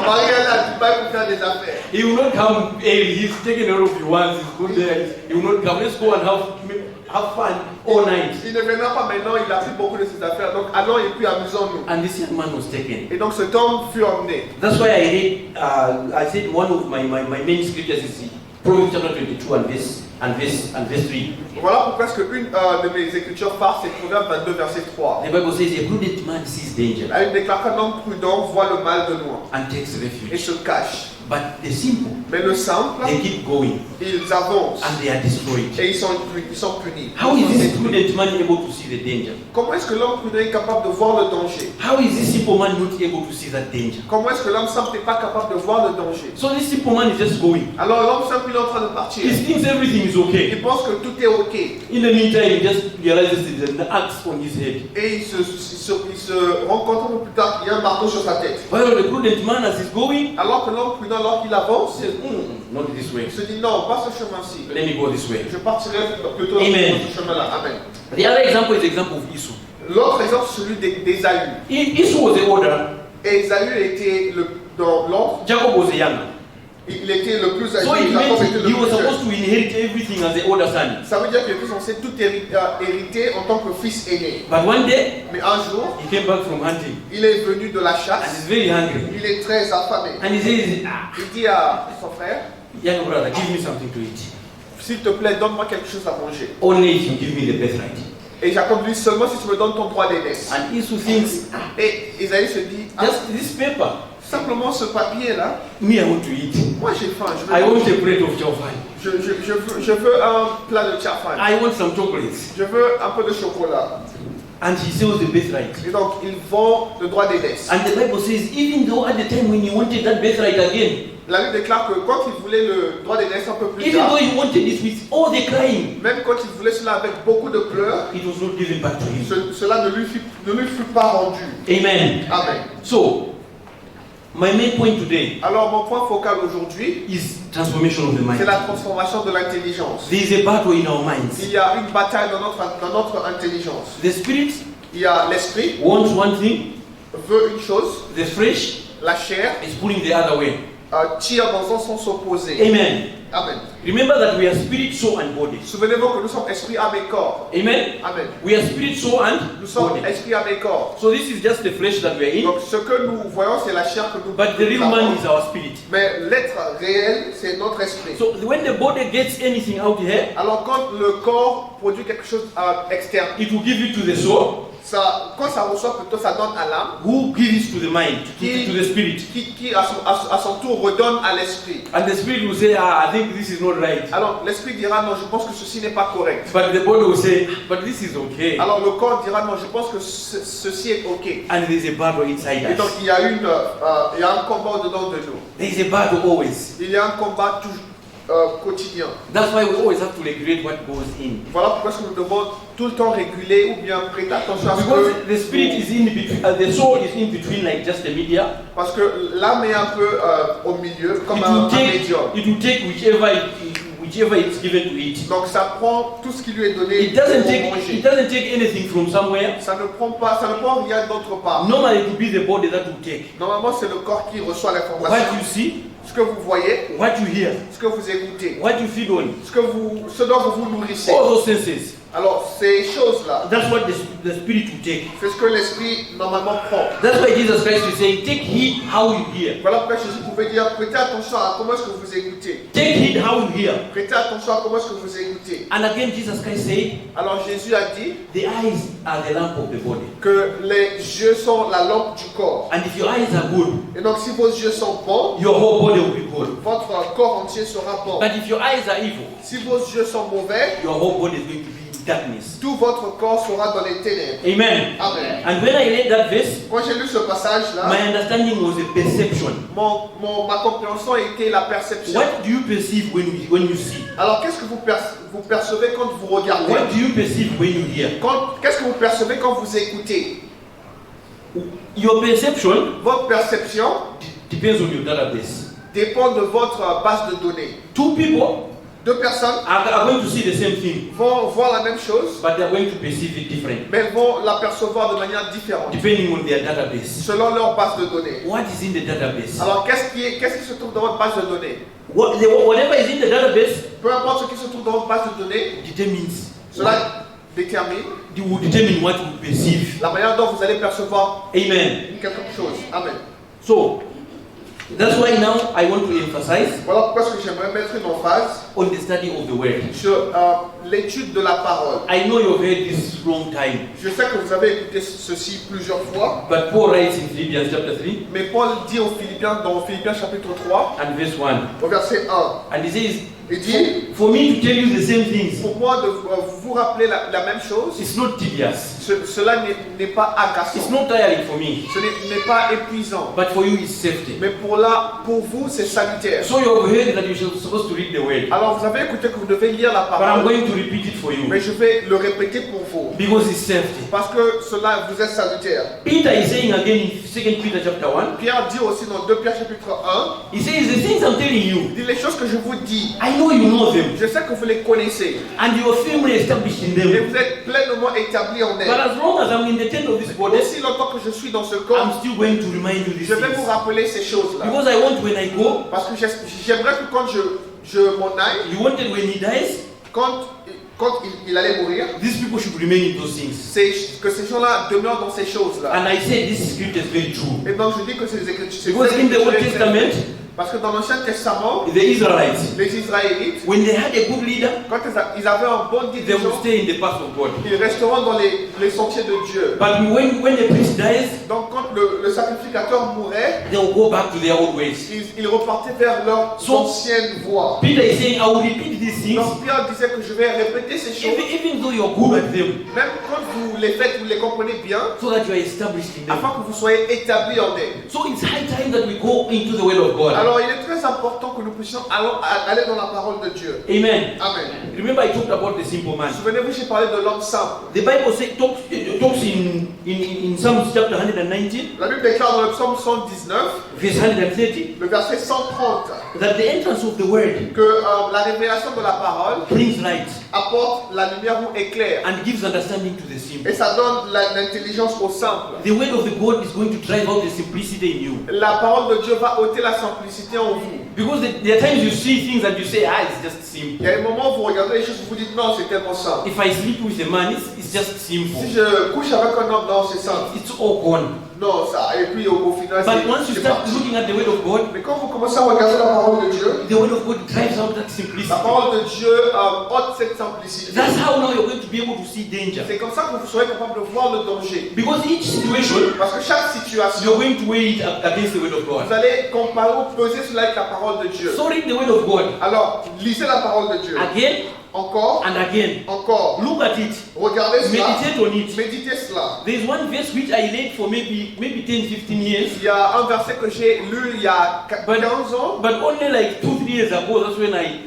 mari est à Dubaï pour faire des affaires. He will not come early. He's taken care of you once. He's good there. He will not come. Let's go and have fun all night. Il ne viendra pas maintenant, il a pris beaucoup de ses affaires. Donc allons et puis amusons-nous. And this young man was taken. Et donc cet homme fut emmené. That's why I read, I said one of my main scriptures is Proverbs chapter 22 and verse 3. Voilà pourquoi est-ce qu'une de mes écritures phares, c'est Proverbe 22, verset 3. The Bible says, a prudent man sees danger La Bible déclare qu'un homme prudent voit le mal de loin and takes et refuge. se cache. But the simple, Mais le simple, they keep going ils avancent and they are destroyed. et ils sont punis. How is this prudent man able to see the danger? Comment est-ce que l'homme prudent est capable de voir le danger? How is this simple man not able to see that danger? Comment est-ce que l'homme simple n'est pas capable de voir le danger? So this simple man is just going. Alors l'homme simple il est en train de partir. He thinks everything is okay. Il pense que tout est ok. In the meantime, he just realizes there's an axe on his head. Et il se rend compte un peu plus tard qu'il y a un marteau sur sa tête. While the prudent man, as he's going, Alors que l'homme prudent, alors qu'il avance, says, not this way. il se dit non, pas ce chemin-ci. Let me go this way. Je partirai plutôt dans Amen. ce chemin-là. Amen. The other example is the example of Esau. L'autre exemple, c'est celui d'Ésaü. Esau was the older. Et Ésaü était dans l'ordre, Jacob was the younger. il était le plus âgé. So it Jacob means était le he was plus supposed jeune. to inherit everything as the older son. Ça veut dire qu'il était censé tout hériter en tant que fils aîné. But one day, Mais un jour, he came back from hunting il est venu de la and he's chasse. very hungry. Il est très affamé. And he says, ah, Il dit à son frère, young brother, give me something to eat. s'il te plaît, donne-moi quelque chose à manger. Only if you give me the birthright. Et Jacob lui dit seulement si tu me donnes ton droit d'aînesse. And Esau thinks, Et Isaïe se dit, ah, just this paper, simplement ce papier-là, me I want to eat. moi j'ai faim. I want a plate of chofan. Je veux un plat de tchafan. I want some chocolates. Je veux un peu de chocolat. And he sells the birthright. Et donc il vend le droit d'aînesse. And the Bible says, even though at the time when he wanted that birthright again, La Bible déclare que quand il voulait le droit d'aînesse un peu plus even though tard, he wanted it with all the crying, même quand il voulait cela avec beaucoup de pleurs, it was not given back to him. cela ne lui fut pas rendu. Amen. Amen. So, my main point today Alors mon point focal aujourd'hui, is transformation of the c'est mind. la transformation de l'intelligence. There is a battle in our minds. Il y a une bataille dans notre intelligence. The spirit Il y a l'esprit, wants one thing, veut une chose, the flesh la chair is pulling the other way. tire dans un sens opposé. Amen. Amen. Remember that we are spirit, soul, and body. Souvenez-vous que nous sommes esprit, âme et corps. Amen. Amen. We are spirit, soul, and Nous sommes body. esprit, âme et corps. So this is just the flesh that we are in, Donc ce que nous voyons, c'est la chair que nous but the real avons. man is our spirit. Mais l'être réel, c'est notre esprit. So when the body gets anything out here, Alors quand le corps produit quelque chose externe, it will give it to the soul, quand ça reçoit plutôt, ça donne à l'âme, who gives it to the mind, to the spirit. qui à son tour redonne à l'esprit. And the spirit will say, I think this is not right. Alors l'esprit dira non, je pense que ceci n'est pas correct. But the body will say, but this is okay. Alors le corps dira non, je pense que ceci est ok. And there is a battle inside Et donc us. il y a un combat au-dedans de nous. There is a battle always. Il y a un combat quotidien. That's why we always have to regulate what goes in. Voilà pourquoi est-ce que nous devons tout le temps réguler ou bien prêter attention à ce Because que... the spirit is in between, the soul is in between, like just the media. Parce que l'âme est un peu au milieu, comme It un will take, médium. it will take whichever it's given to it. Donc ça prend tout ce qui lui est donné It doesn't pour take manger. anything from somewhere. Ça ne prend rien d'autre part. Normally it will be the body that will take. Normalement, c'est le corps qui reçoit What l'information. you see, Ce que vous voyez, what you hear, ce que vous écoutez, what you feed on, ce dont vous vous nourrissez. all those senses. Alors, ces choses-là, That's what the spirit will take. c'est ce que l'esprit normalement prend. That's why Jesus Christ is saying, take heed how you hear. Voilà pourquoi Jésus pouvait dire, prêtez attention à comment est-ce que vous écoutez. Take heed how you hear. Prêtez attention à comment est-ce que vous écoutez. And again, Jesus Christ said, Alors Jésus a dit the eyes are the lamp of the body. que les yeux sont la lampe du corps. And if your eyes are good, Et donc si vos yeux sont bons, your whole body will be good. votre corps entier sera bon. But if your eyes are evil, Si vos yeux sont mauvais, your whole body is going to be in darkness. tout votre corps sera dans les ténèbres. Amen. Amen. And when I read that verse, Quand j'ai lu ce passage-là, my understanding was a perception. ma compréhension était la perception. What do you perceive when you see? Alors qu'est-ce que vous percevez quand vous regardez? What do you perceive when you hear? Qu'est-ce que vous percevez quand vous écoutez? Your perception Votre perception depends on your database. dépend de votre base de données. Two people Deux personnes are going to see the same thing, vont voir la même chose, but they are going to perceive it different, mais vont l'apercevoir de manière différente, depending on their database. selon leur base de données. What is in the database? Alors qu'est-ce qui se trouve dans votre base de données? Whatever is in the database Peu importe ce qui se trouve dans votre base de données, determines. cela détermine Will determine what you perceive. la manière dont vous allez percevoir Amen. quelque chose. Amen. So that's why now I want to emphasize Voilà pourquoi est-ce que j'aimerais mettre une emphase on the study of the word. sur l'étude de la parole. I know you've heard this long time, Je sais que vous avez écouté ceci plusieurs fois, but Paul writes in Philippians chapter 3 mais Paul dit aux Philippiens, dans Philippiens chapitre 3, and verse 1, au verset 1, and he says, il dit, for me to tell you the same things, pour moi de vous rappeler la même chose, it's not tedious, cela n'est pas it's agaçant, not tiring for me, ce n'est pas épuisant, but for you it's safety. mais pour vous c'est salutaire. So you have heard that you're supposed to read the word, Alors vous avez écouté que vous devez lire la but I'm parole, going to repeat it for you mais je vais le répéter pour vous, because it's safety. parce que cela vous est salutaire. Peter is saying again in 2 Peter chapter 1, Pierre dit aussi dans 2 Pierre chapitre 1, he says, the things I'm telling you, il dit les choses que je vous dis, I know you know them, je sais que vous les connaissez, and you are firmly established in et them. vous êtes pleinement établis en But elle. as long as I'm in the tent of this body, Aussi longtemps que je suis dans ce I'm corps, still going to remind you these je vais vous things. rappeler ces choses-là. Because I want when I go, Parce que j'aimerais que quand je m'en aille, you wanted when he dies, quand il allait mourir, these people should remain in those things. c'est que ces gens-là demeurent dans ces choses-là. And I said this scripture is very true. Et donc je dis que c'est des écritures. Because in the Old Testament, Parce que dans l'Ancien Testament, the Israelites, les Israélites, when they had a good leader, quand ils avaient un bon they dirigeant, would stay in the path of God. ils resteront dans les sentiers de Dieu. But when the priest dies, Donc quand le sacrificateur mourait, they will go back to their old ways. ils repartaient vers leurs anciennes voies. Peter is saying, I will repeat these things, Donc Pierre disait que je vais répéter ces choses, even though you're good at them, même quand vous les faites, vous les comprenez bien, so that you are established in them. afin que vous soyez établis en elles. So it's high time that we go into the word of God. Alors il est très important que nous puissions aller dans la parole de Dieu. Amen. Amen. Remember I talked about the simple man. Souvenez-vous, j'ai parlé de l'homme simple. The Bible talks in Psalms chapter 119, La Bible déclare dans le psaume 119, verse 130, le verset 130, that the entrance of the word que la révélation de la parole brings light apporte la lumière ou éclaire. and gives understanding to the simple. Et ça donne l'intelligence au simple. The word of the God is going to drive out the simplicity in you. La parole de Dieu va ôter la simplicité en vous. Because there are times you see things and you say, it's just Il simple. y a un moment où vous regardez les choses et vous dites non, c'est tellement simple. If I sleep with a man, it's just simple. Si je couche avec un homme, non, c'est simple. It's all gone. Non, ça. Et puis au final, But once you c'est start parti. looking at the word of God, Mais quand vous commencez à regarder la parole de Dieu, the word of God drives out that simplicity. la parole de Dieu ôte cette simplicité. That's how now you're going to be able to see danger. C'est comme ça que vous serez capable de voir le danger. Because each situation, Parce que chaque situation, you're going to weigh it against the word of vous God. allez comparer ou peser cela avec la parole de Dieu. So read the word of God Alors, lisez la parole de Dieu. again Encore, and again. encore. Look at it. Regardez cela. Meditate on it. Méditez cela. There's one verse which I read for maybe 10-15 years, Il y a un verset que j'ai lu il y a 15 ans. but only like 2-3 years ago, that's when I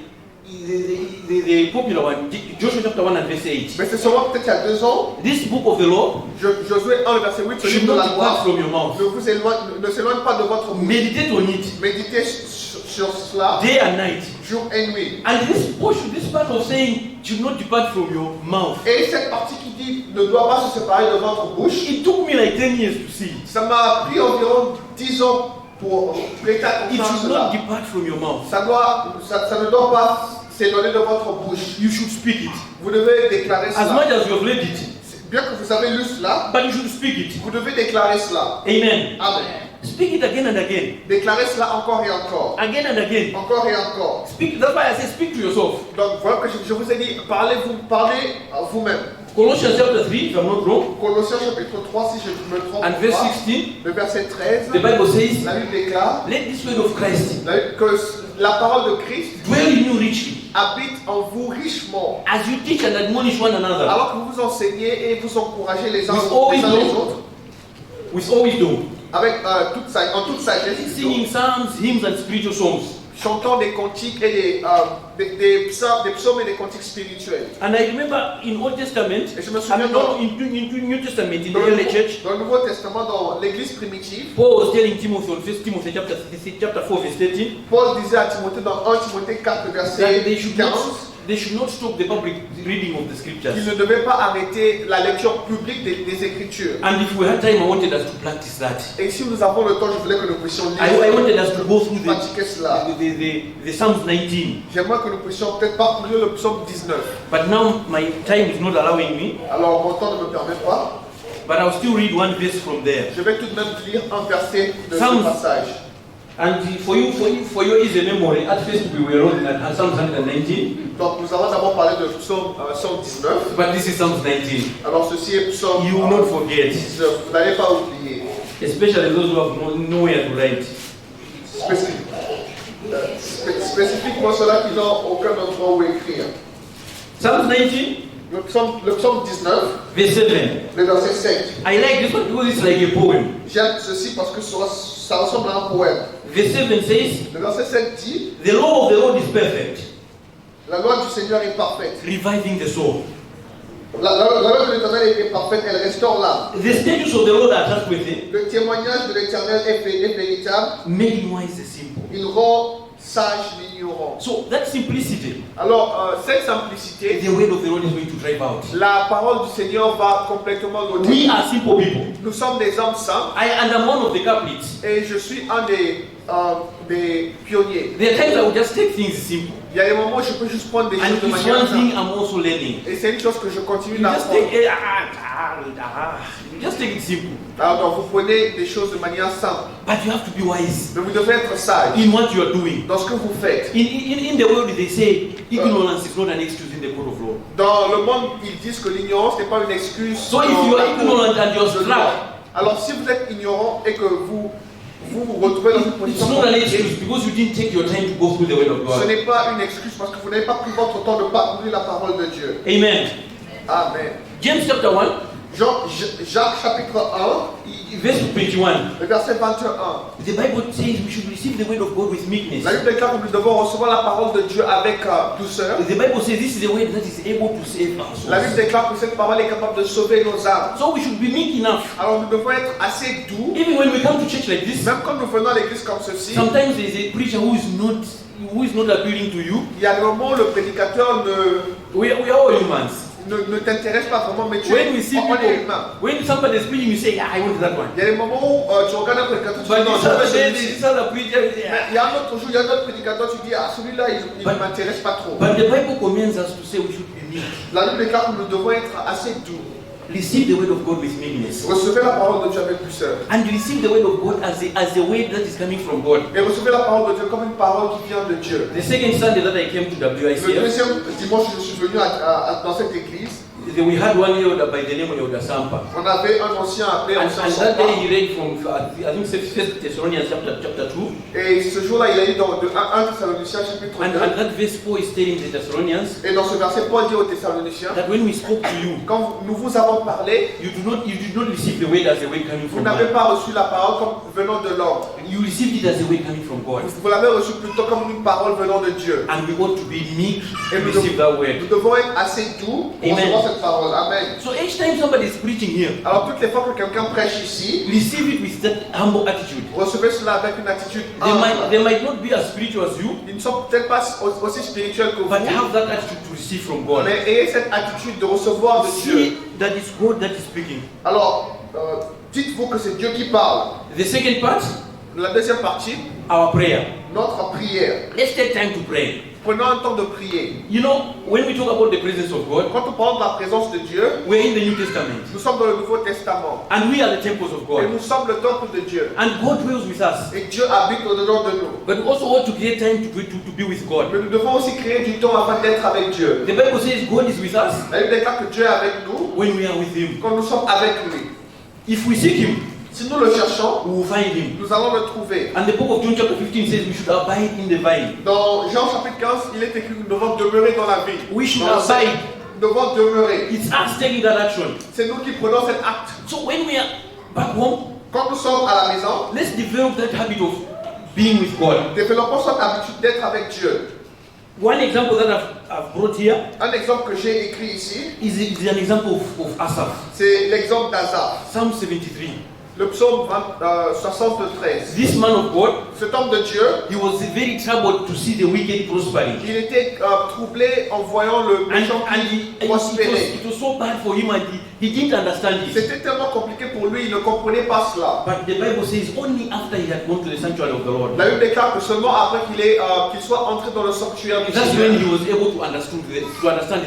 the popular one, Joshua chapter 1 and verse 8. Mais c'est seulement peut-être il y a 2 ans, This book of the law Josué 1, le verset 8, ce should livre de not la depart loi from your mouth. ne s'éloigne pas de votre bouche. Meditate on it Méditez sur cela day and night. jour et nuit. And this part of saying should not depart from your mouth. Et cette partie qui dit ne doit pas se séparer de votre bouche, It took me like 10 years to see. ça m'a pris environ 10 ans pour prêter It attention à should not cela. depart from your mouth. Ça ne doit pas s'éloigner de votre bouche. You should speak it. Vous devez déclarer As cela. much as you have read it, Bien que vous avez lu cela, but you should speak it. vous devez déclarer cela. Amen. Amen. Speak it again and again. Déclarez cela encore et encore. Again and again. Encore et encore. Speak. That's why I say speak to yourself. Donc voilà que je vous ai dit, parlez à vous-même. Colossians chapter 3, if I'm not wrong, Colossiens chapitre 3, si je me trompe and verse pas, 16, le verset 13, the Bible says, la Bible déclare let this word of Christ que la parole de Christ dwell in you richly, habite en vous richement. as you teach and admonish one another Alors que vous vous enseignez et vous encouragez les uns With all les wisdom. autres with all wisdom, avec en toute sagesse, singing psalms, hymns, and spiritual songs. chantant des cantiques et des psaumes et des cantiques spirituels. And I remember in Old Testament, Et je me I souviens mean, not in New Testament, in the early church, Dans le Nouveau Testament, dans l'église primitive, Paul was telling Timothy on 1 Timothy chapter 4, verse 13, Paul disait à Timothée dans 1 Timothée 4, that verset they should not stop the public reading of the qu'il scriptures. ne devait pas arrêter la lecture publique des Écritures. And if we had time, I wanted us to practice that. Et si nous avons le temps, je voulais que nous puissions I wanted lire, us to go through pratiquer cela. the Psalms 19. J'aimerais que nous puissions peut-être parcourir le psaume 19. But now my time is not allowing me. Alors mon temps ne me permet pas. But I'll still read one verse from there. Je vais tout de même lire un verset de Psalms. ce passage. And for your easy memory, at first we were on at Psalm 119, Donc nous allons d'abord parler de psaume 119. but this is Psalm 19. Alors ceci est psaume You will not forget, 19. Vous n'allez pas oublier. especially those who have nowhere to write. Spécifiquement ceux-là qui n'ont aucun endroit où écrire. Psalm 19, Le psaume 19, verse 7. le verset 7. I like this one because it's like a poem. J'aime ceci parce que ça ressemble à un poème. Verse 7 says, Le verset 7 dit, the law of the Lord is perfect, la loi du Seigneur est parfaite. reviving the soul. La loi de l'Éternel est parfaite, elle restaure l'âme. The statutes of the Lord are trustworthy, Le témoignage de l'Éternel est véritable. making wise the simple. Il rend sage l'ignorant. So that simplicity, Alors, cette simplicité, the word of the Lord is going to drive out. la parole du Seigneur va complètement We l'ôter. are simple people. Nous sommes des hommes simples And I'm one of the couplets. et je suis un des pionniers. There are times I will just take things simple. Il y a des moments où je peux juste prendre des And choses de it's manière one thing simple. I'm also learning. Et c'est une chose que je continue You just d'apprendre. take you just take it simple. Alors, donc, vous prenez des choses de manière simple. But you have to be wise Mais vous devez être sage in what you are doing. dans ce que vous faites. In the world they say ignorance is not an excuse in the court of law. Dans le monde, ils disent que l'ignorance n'est pas une excuse. So if dans you la are cour ignorant and you're de loi. struck, Alors, si vous êtes ignorant et que vous retrouvez dans une it's position not an compliquée, excuse because you didn't take your time to go through the word of ce God. n'est pas une excuse parce que vous n'avez pas pris votre temps de parcourir la parole de Dieu. Amen. Amen. James chapter 1, Jacques chapitre 1, verse 21. le verset 21. The Bible says we should receive the word of God with meekness. La Bible déclare que nous devons recevoir la parole de Dieu avec douceur. The Bible says this is a word that is able to save our La Bible souls. déclare que cette parole est capable de sauver nos âmes. So we should be meek enough. Alors nous devons être assez doux. Even when we come to church like this, Même quand nous venons à l'église comme ceci, sometimes there is a preacher who is not appealing to you. il y a des moments où le prédicateur We are all humans. ne t'intéresse pas vraiment, mais tu When we see on est people, humain. when somebody is preaching, you say, yeah, I want that one. Il y a des moments où tu regardes un prédicateur, tu But dis non, this je veux other day, celui-ci. this other preacher, Mais yeah. il y a un autre jour, il y a un autre prédicateur, tu dis ah celui-là il ne But- m'intéresse pas trop. But the Bible commands us to say we should be meek. La Bible déclare que nous devons être assez doux. Receive the word of God with meekness. Recevez la parole de Dieu avec douceur. And receive the word of God as the word that is coming from God. Et recevez la parole de Dieu comme une parole qui vient de Dieu. The second Sunday that I came to Le WICF, deuxième dimanche, je suis venu dans cette église. we had one elder by the name of Elder Sampa. On avait un ancien appelé And ancien that day Sampa. he read from, I think, 1 Thessalonians chapter 2. Et ce jour-là, il a lu dans 1 Thessaloniciens chapitre And 2. that verse 4 is telling the Thessalonians Et dans ce verset, Paul dit aux Thessaloniciens, that when we spoke to you, quand nous vous avons parlé, you did not receive the word as the word coming vous from n'avez man. pas reçu la parole comme venant de l'homme. you received it as a way coming from God. Vous l'avez reçu plutôt comme une parole venant de Dieu. And we ought to be meek Et to nous receive that word. devons être assez doux pour Amen. recevoir cette parole. Amen. So each time somebody is preaching here, Alors toutes les fois que quelqu'un prêche ici, receive it with that humble attitude. recevez cela avec une attitude They humble. might not be as spiritual as you, Ils ne sont peut-être pas aussi spirituels que but vous, have that attitude to receive from God. mais ayez cette attitude de recevoir de Dieu. See that it's God that is speaking. Alors, dites-vous que c'est Dieu qui parle. The second part, La deuxième partie, our prayer. notre prière. Let's take time to pray. Prenons un temps de prier. You know, when we talk about the presence of God, Quand on parle de la présence de Dieu, we're in the New Testament. nous sommes dans le Nouveau Testament. And we are the temples of Et God. nous sommes le temple de Dieu. And God dwells with us. Et Dieu habite au-dedans de nous. But we also want to create time to be with God. Mais nous devons aussi créer du temps afin d'être avec Dieu. The Bible says God is with us La Bible déclare que Dieu est avec nous when we are with Him. quand nous sommes avec lui. If we seek Him, Si nous le cherchons, we will find Him. nous allons le trouver. And the book of John chapter 15 says we should abide in the vine. Dans Jean chapitre 15, il est écrit que nous devons demeurer dans la vie. We should Dans le abide. Nous devons demeurer. It's us taking that action. C'est nous qui prenons cet acte. So when we are back home, Quand nous sommes à la maison, let's develop that habit of being with God. développons cette habitude d'être avec Dieu. One example that I've brought here Un exemple que j'ai écrit ici, is an example of Asaph. c'est l'exemple d'Azaph. Psalm 73. Le psaume 73. This man of God, Cet homme de Dieu, he was very troubled to see the wicked prospering. il était troublé en voyant le And, méchant and prospérer. it was so bad for him and he didn't understand it. C'était tellement compliqué pour lui, il ne comprenait pas cela. But the Bible says only after he had gone to the sanctuary of the Lord. La Bible déclare que seulement après qu'il soit entré dans le sanctuaire du That's when Seigneur, he was able to understand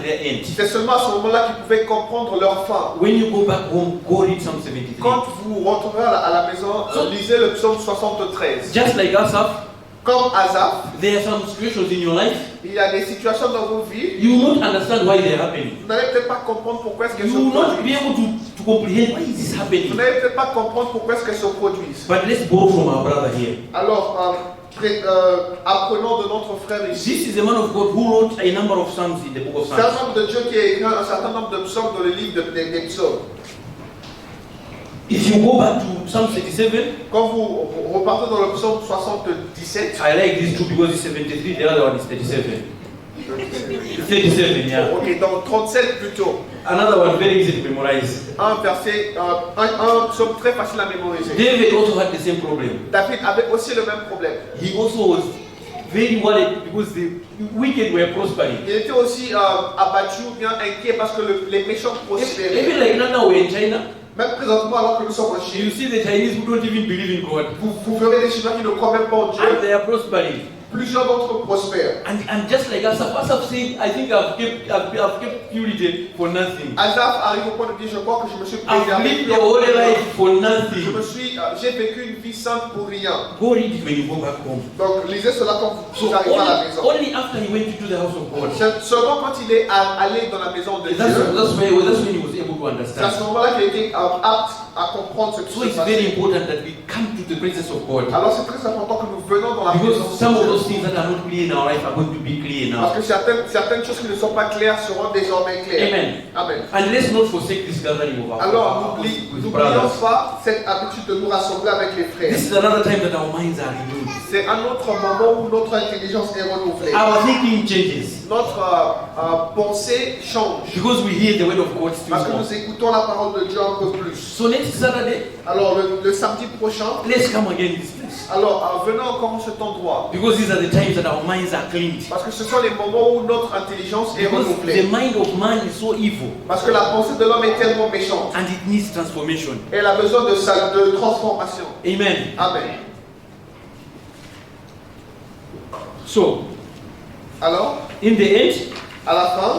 their end. c'est seulement à ce moment-là qu'il pouvait comprendre leur fin. When you go back home, go read Psalm 73. Quand vous rentrerez à la maison, lisez le psaume 73. Just like Asaph, Comme Azaph, there are some situations in your life il y a des situations dans vos vies, you will not understand why they're happening. vous n'allez peut-être pas comprendre pourquoi est-ce qu'elles You se will not be produisent. able to comprehend why is this Vous happening. n'allez peut-être pas comprendre pourquoi est-ce qu'elles se produisent. But let's borrow from our brother here. Alors, apprenons de notre frère ici. This is a man of God who wrote a number of psalms in the book of C'est un Psalms. homme de Dieu qui a écrit un certain nombre de psaumes dans le livre des psaumes. If you go back to Psalm 37, Quand vous repartez dans le psaume 77, I like this too because it's 73, the other one is 37. 37, yeah. ok, dans 37 plutôt, Another one very easy to memorize. un verset, un psaume très facile à mémoriser. David also had the same problem. David avait aussi le même problème. He also was very worried because the wicked were prospering. Il était aussi abattu ou bien inquiet parce que les méchants prospéraient. Even like now we're in China, Même présentement, alors que nous sommes en Chine, you see the Chinese who don't even believe in God. vous verrez des Chinois qui ne croient même pas en Dieu. And they are prospering. Plusieurs d'entre eux prospèrent. And just like Asaph said, I think I've kept purity for nothing. Azaph arrive au point de dire, je crois que je me suis I've préservé. lived the whole life for Je nothing. me suis, j'ai vécu une vie sainte pour rien. Go read it when you go back home. Donc lisez cela quand So vous arrivez à la maison. only after he went into the house of God. C'est seulement quand il est allé dans la maison de Dieu, That's when he was able to c'est à understand. ce moment-là qu'il était apte à comprendre ce qui So se it's passe. very important that we come to the presence of God. Alors c'est très important que nous venons dans la Because présence some de of Dieu. those things that are not clear in our life are going to be clear Parce now. que certaines choses qui ne sont pas claires seront désormais claires. Amen. Amen. And let's not forsake this gathering of our Alors with n'oublions brothers. pas cette habitude de nous rassembler avec les frères. This is another time that our minds are renewed. C'est un autre moment où notre intelligence est renouvelée. Our thinking changes. Notre pensée change. Because we hear the word of God still Parce que more. nous écoutons la parole de Dieu un peu plus. So next Saturday, Alors le samedi prochain, let's come again this place. alors venons encore en cet endroit. Because these are the times that our minds are cleaned. Parce que ce sont les moments où notre intelligence est Because the renouvelée. mind of man is so evil Parce que la pensée de l'homme est tellement méchante. and it needs transformation. Elle a besoin de transformation. Amen. Amen. So, Alors, in the end, à la fin,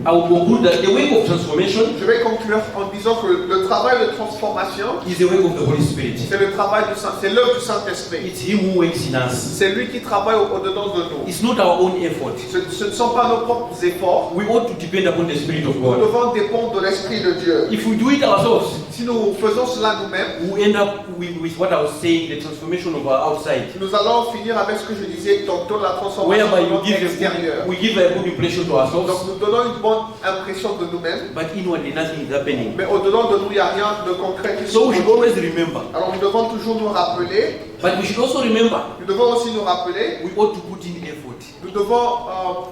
I will conclude that the work of transformation je vais conclure en disant que le travail de transformation, is the work of the Holy Spirit. c'est le travail du Saint, c'est l'œuvre du Saint-Esprit. It's Him who works in us. C'est lui qui travaille au-dedans de nous. It's not our own effort. Ce ne sont pas nos propres efforts. We ought to depend upon the Spirit of Nous God. devons dépendre de l'Esprit de Dieu. If we do it ourselves, Si nous faisons cela nous-mêmes, we end up with what I was saying, the transformation of our outside. nous allons finir avec ce que je disais tantôt, la transformation Whereby de notre extérieur. we give a good impression to ourselves. Donc nous donnons une bonne bonne impression de nous-mêmes, but inwardly nothing is happening. mais au-delà de nous, il n'y a rien de concret qui se So we should produit. always remember. Alors nous devons toujours nous rappeler, But we should also remember nous devons aussi nous rappeler, we ought to put in effort. nous devons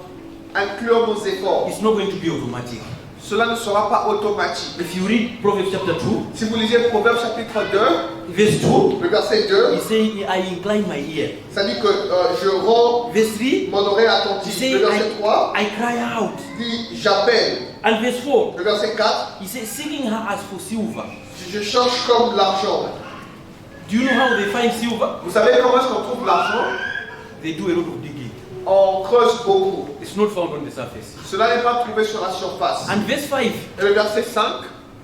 inclure nos efforts. It's not going to be automatic. Cela ne sera pas automatique. If you read Proverbs chapter 2, Si vous lisez Proverbes chapitre 2, verse 2, le verset 2, he say, I incline my ear. ça dit que je rends Verse 3, mon oreille he attentive. say, Le verset 3 I cry out. dit j'appelle. And verse 4, Le verset 4, he says, seeking her as for silver. je cherche comme l'argent. Do you know how they find silver? Vous savez comment est-ce qu'on trouve l'argent? They do a lot of digging. On creuse beaucoup. It's not found on the surface. Cela n'est pas trouvé sur la surface. And verse 5, Et le verset 5,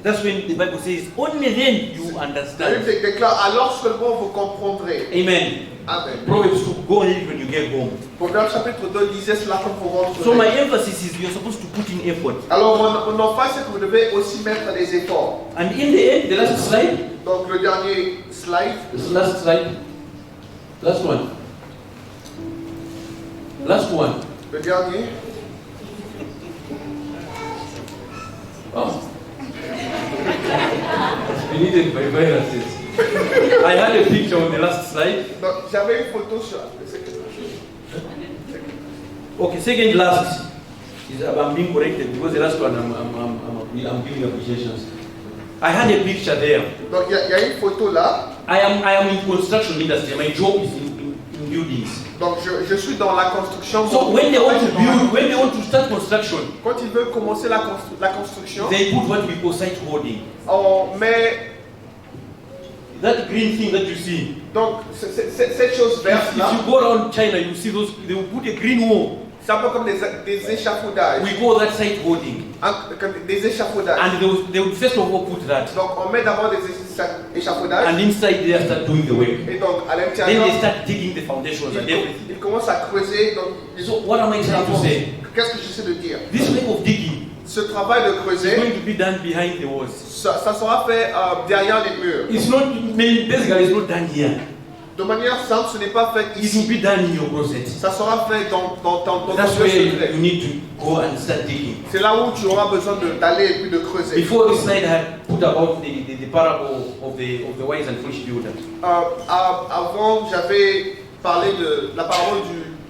that's when the Bible says, only then you la understand. Bible déclare alors seulement vous comprendrez. Amen. Amen. Proverbs 2, go and read when you get home. Proverbe chapitre 2 disait cela comme vous So my rentrez. emphasis is you're supposed to put in effort. Alors mon emphase c'est que vous devez aussi mettre des efforts. And in the end, the last slide, Donc le dernier slide, last one. Last one. le dernier. Oh. It's been eaten by viruses. I had a picture on the last slide. Donc j'avais une photo sur. Okay, second last is I'm being corrected because the last one I'm giving appreciations. I had a picture there. Donc il y a une photo là. I am in construction industry. My job is in buildings. Donc je suis dans la construction. So when they want to build, when they want to start construction, Quand ils veulent commencer la construction, they put what we call site hoarding. on met That green thing that you see. donc cette chose verte If là. you go around China, you see those. They will put a green wall. C'est un peu comme des échafaudages. We call that site hoarding. Comme des échafaudages. And they would first of all put that. Donc on met d'abord des échafaudages. And inside there start doing the work. Et donc à Then l'intérieur, they start digging the foundations and everything. ils commencent à creuser. Donc, So what am I trying to say? qu'est-ce que j'essaie de dire? This way of digging Ce travail de is creuser, going to be done behind the walls. ça sera fait derrière les murs. It's not basically it's not done here. De manière simple, ce n'est pas fait It will ici. be done in your closet. Ça sera fait dans ton That's lieu where secret. you need to go and start digging. C'est là où tu auras besoin d'aller et puis de creuser. Before this slide, I had put about the parable of the wise and foolish builder, Avant, j'avais parlé de la parole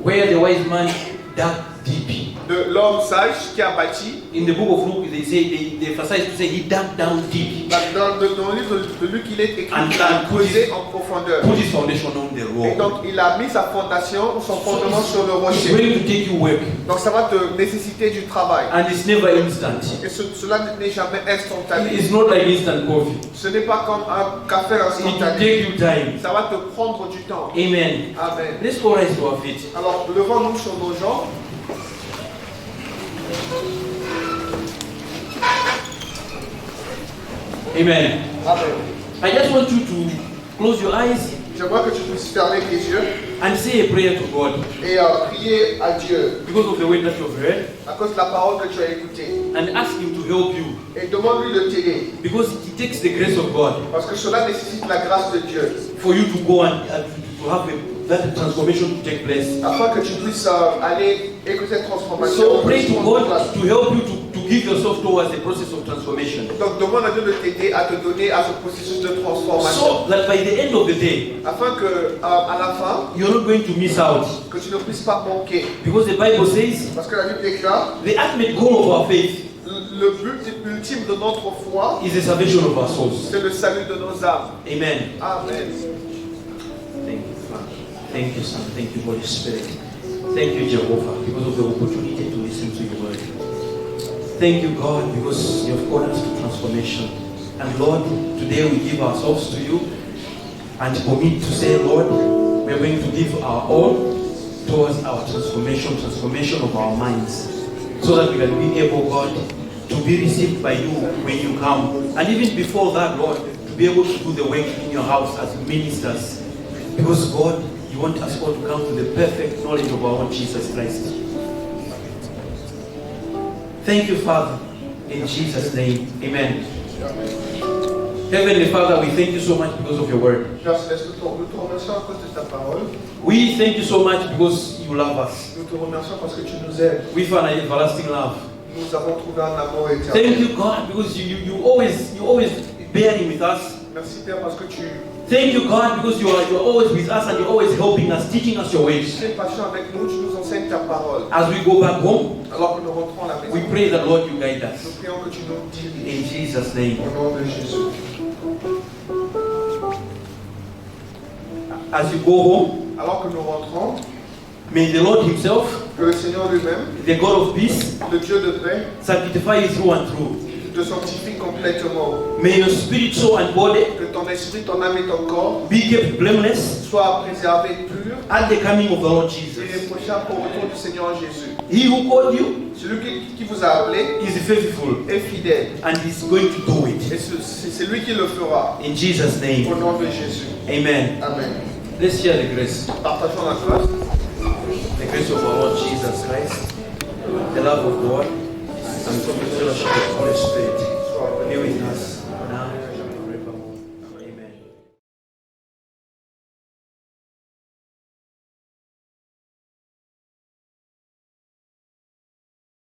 where the wise man dug deep. de l'homme sage qui a bâti. In the book of Luke, they emphasize to say he dug down deep, Dans le livre de Luc, il est écrit And qu'il a creusé en profondeur. put his foundation on the Et rock. donc, il a mis sa fondation, son fondement sur le It's rocher. going to take you work, Donc, ça va te nécessiter du travail. and it's never instant. Et cela n'est jamais instantané. It's not like instant coffee. Ce n'est pas comme un café It will instantané. take you time. Ça va te prendre du temps. Amen. Amen. Let's go rise to our feet. Alors, levons-nous sur nos jambes. Amen. Amen. I just want you to close your eyes J'aimerais que tu puisses fermer tes yeux and say a prayer to God et prier à Dieu because of the word that you've heard, à cause de la parole que tu as écoutée. and ask Him to help you Et demande-lui de t'aider. because it takes the grace of God Parce que cela nécessite la grâce de Dieu. for you to go and to have that transformation to take place. Afin que tu puisses aller et que cette transformation So pray puisse to prendre God place. to help you to give yourself towards the process of transformation, Donc demande à Dieu de t'aider à te donner à ce processus de transformation. so that by the end of the day Afin que à la fin, you're not going to miss out. que tu ne puisses pas manquer. Because the Bible says Parce que la Bible déclare, the ultimate goal of our faith le but ultime de notre foi, is the salvation of our souls. c'est le salut de nos âmes. Amen. Amen. Thank you, Father. Thank you, Son. Thank you, Holy Spirit. Thank you, Jehovah, because of the opportunity to listen to your word. Thank you, God, because you have called us to transformation. And Lord, today we give ourselves to you and commit to say, Lord, we are going to give our all towards our transformation of our minds, so that we can be able, God, to be received by you when you come. And even before that, Lord, to be able to do the work in your house as ministers. Because, God, you want us all to come to the perfect knowledge of our Lord Jesus Christ. Thank you, Father. In Jesus' name, amen. Heavenly Father, we thank you so much because of your word. Père Céleste, nous te remercions à cause de ta parole. We thank you so much because you love us. Nous te remercions parce que tu nous aides. We find an everlasting love. nous avons trouvé un amour Thank éternel. you, God, because you always bearing with us. Merci Père parce que tu Thank you, God, because you're always with us and you're always helping us, teaching us your ways. es patient avec nous, tu nous enseignes ta parole. As we go back home, Alors que nous rentrons à la maison, we pray that Lord you guide nous us. prions que tu nous diriges. In Jesus' name. Au nom de Jésus. As you go home, Alors que nous rentrons, may the Lord Himself, que le Seigneur lui-même, the God of peace, le Dieu de paix, sanctify you through and through. te sanctifie complètement. May your spirit, soul, and body Que ton esprit, ton âme et ton corps be kept blameless soient préservés purs at the coming of the Lord et Jesus. irréprochables au retour du Seigneur Jésus. He who called you Celui qui vous a appelé is faithful est fidèle. and is going to do it. Et c'est lui qui le fera. In Jesus' Au name. nom de Jésus. Amen. Amen. Let's share the grace. Partageons la grâce. The grace of our Lord Jesus Christ, the love of God, and the fellowship of the Holy Spirit be with us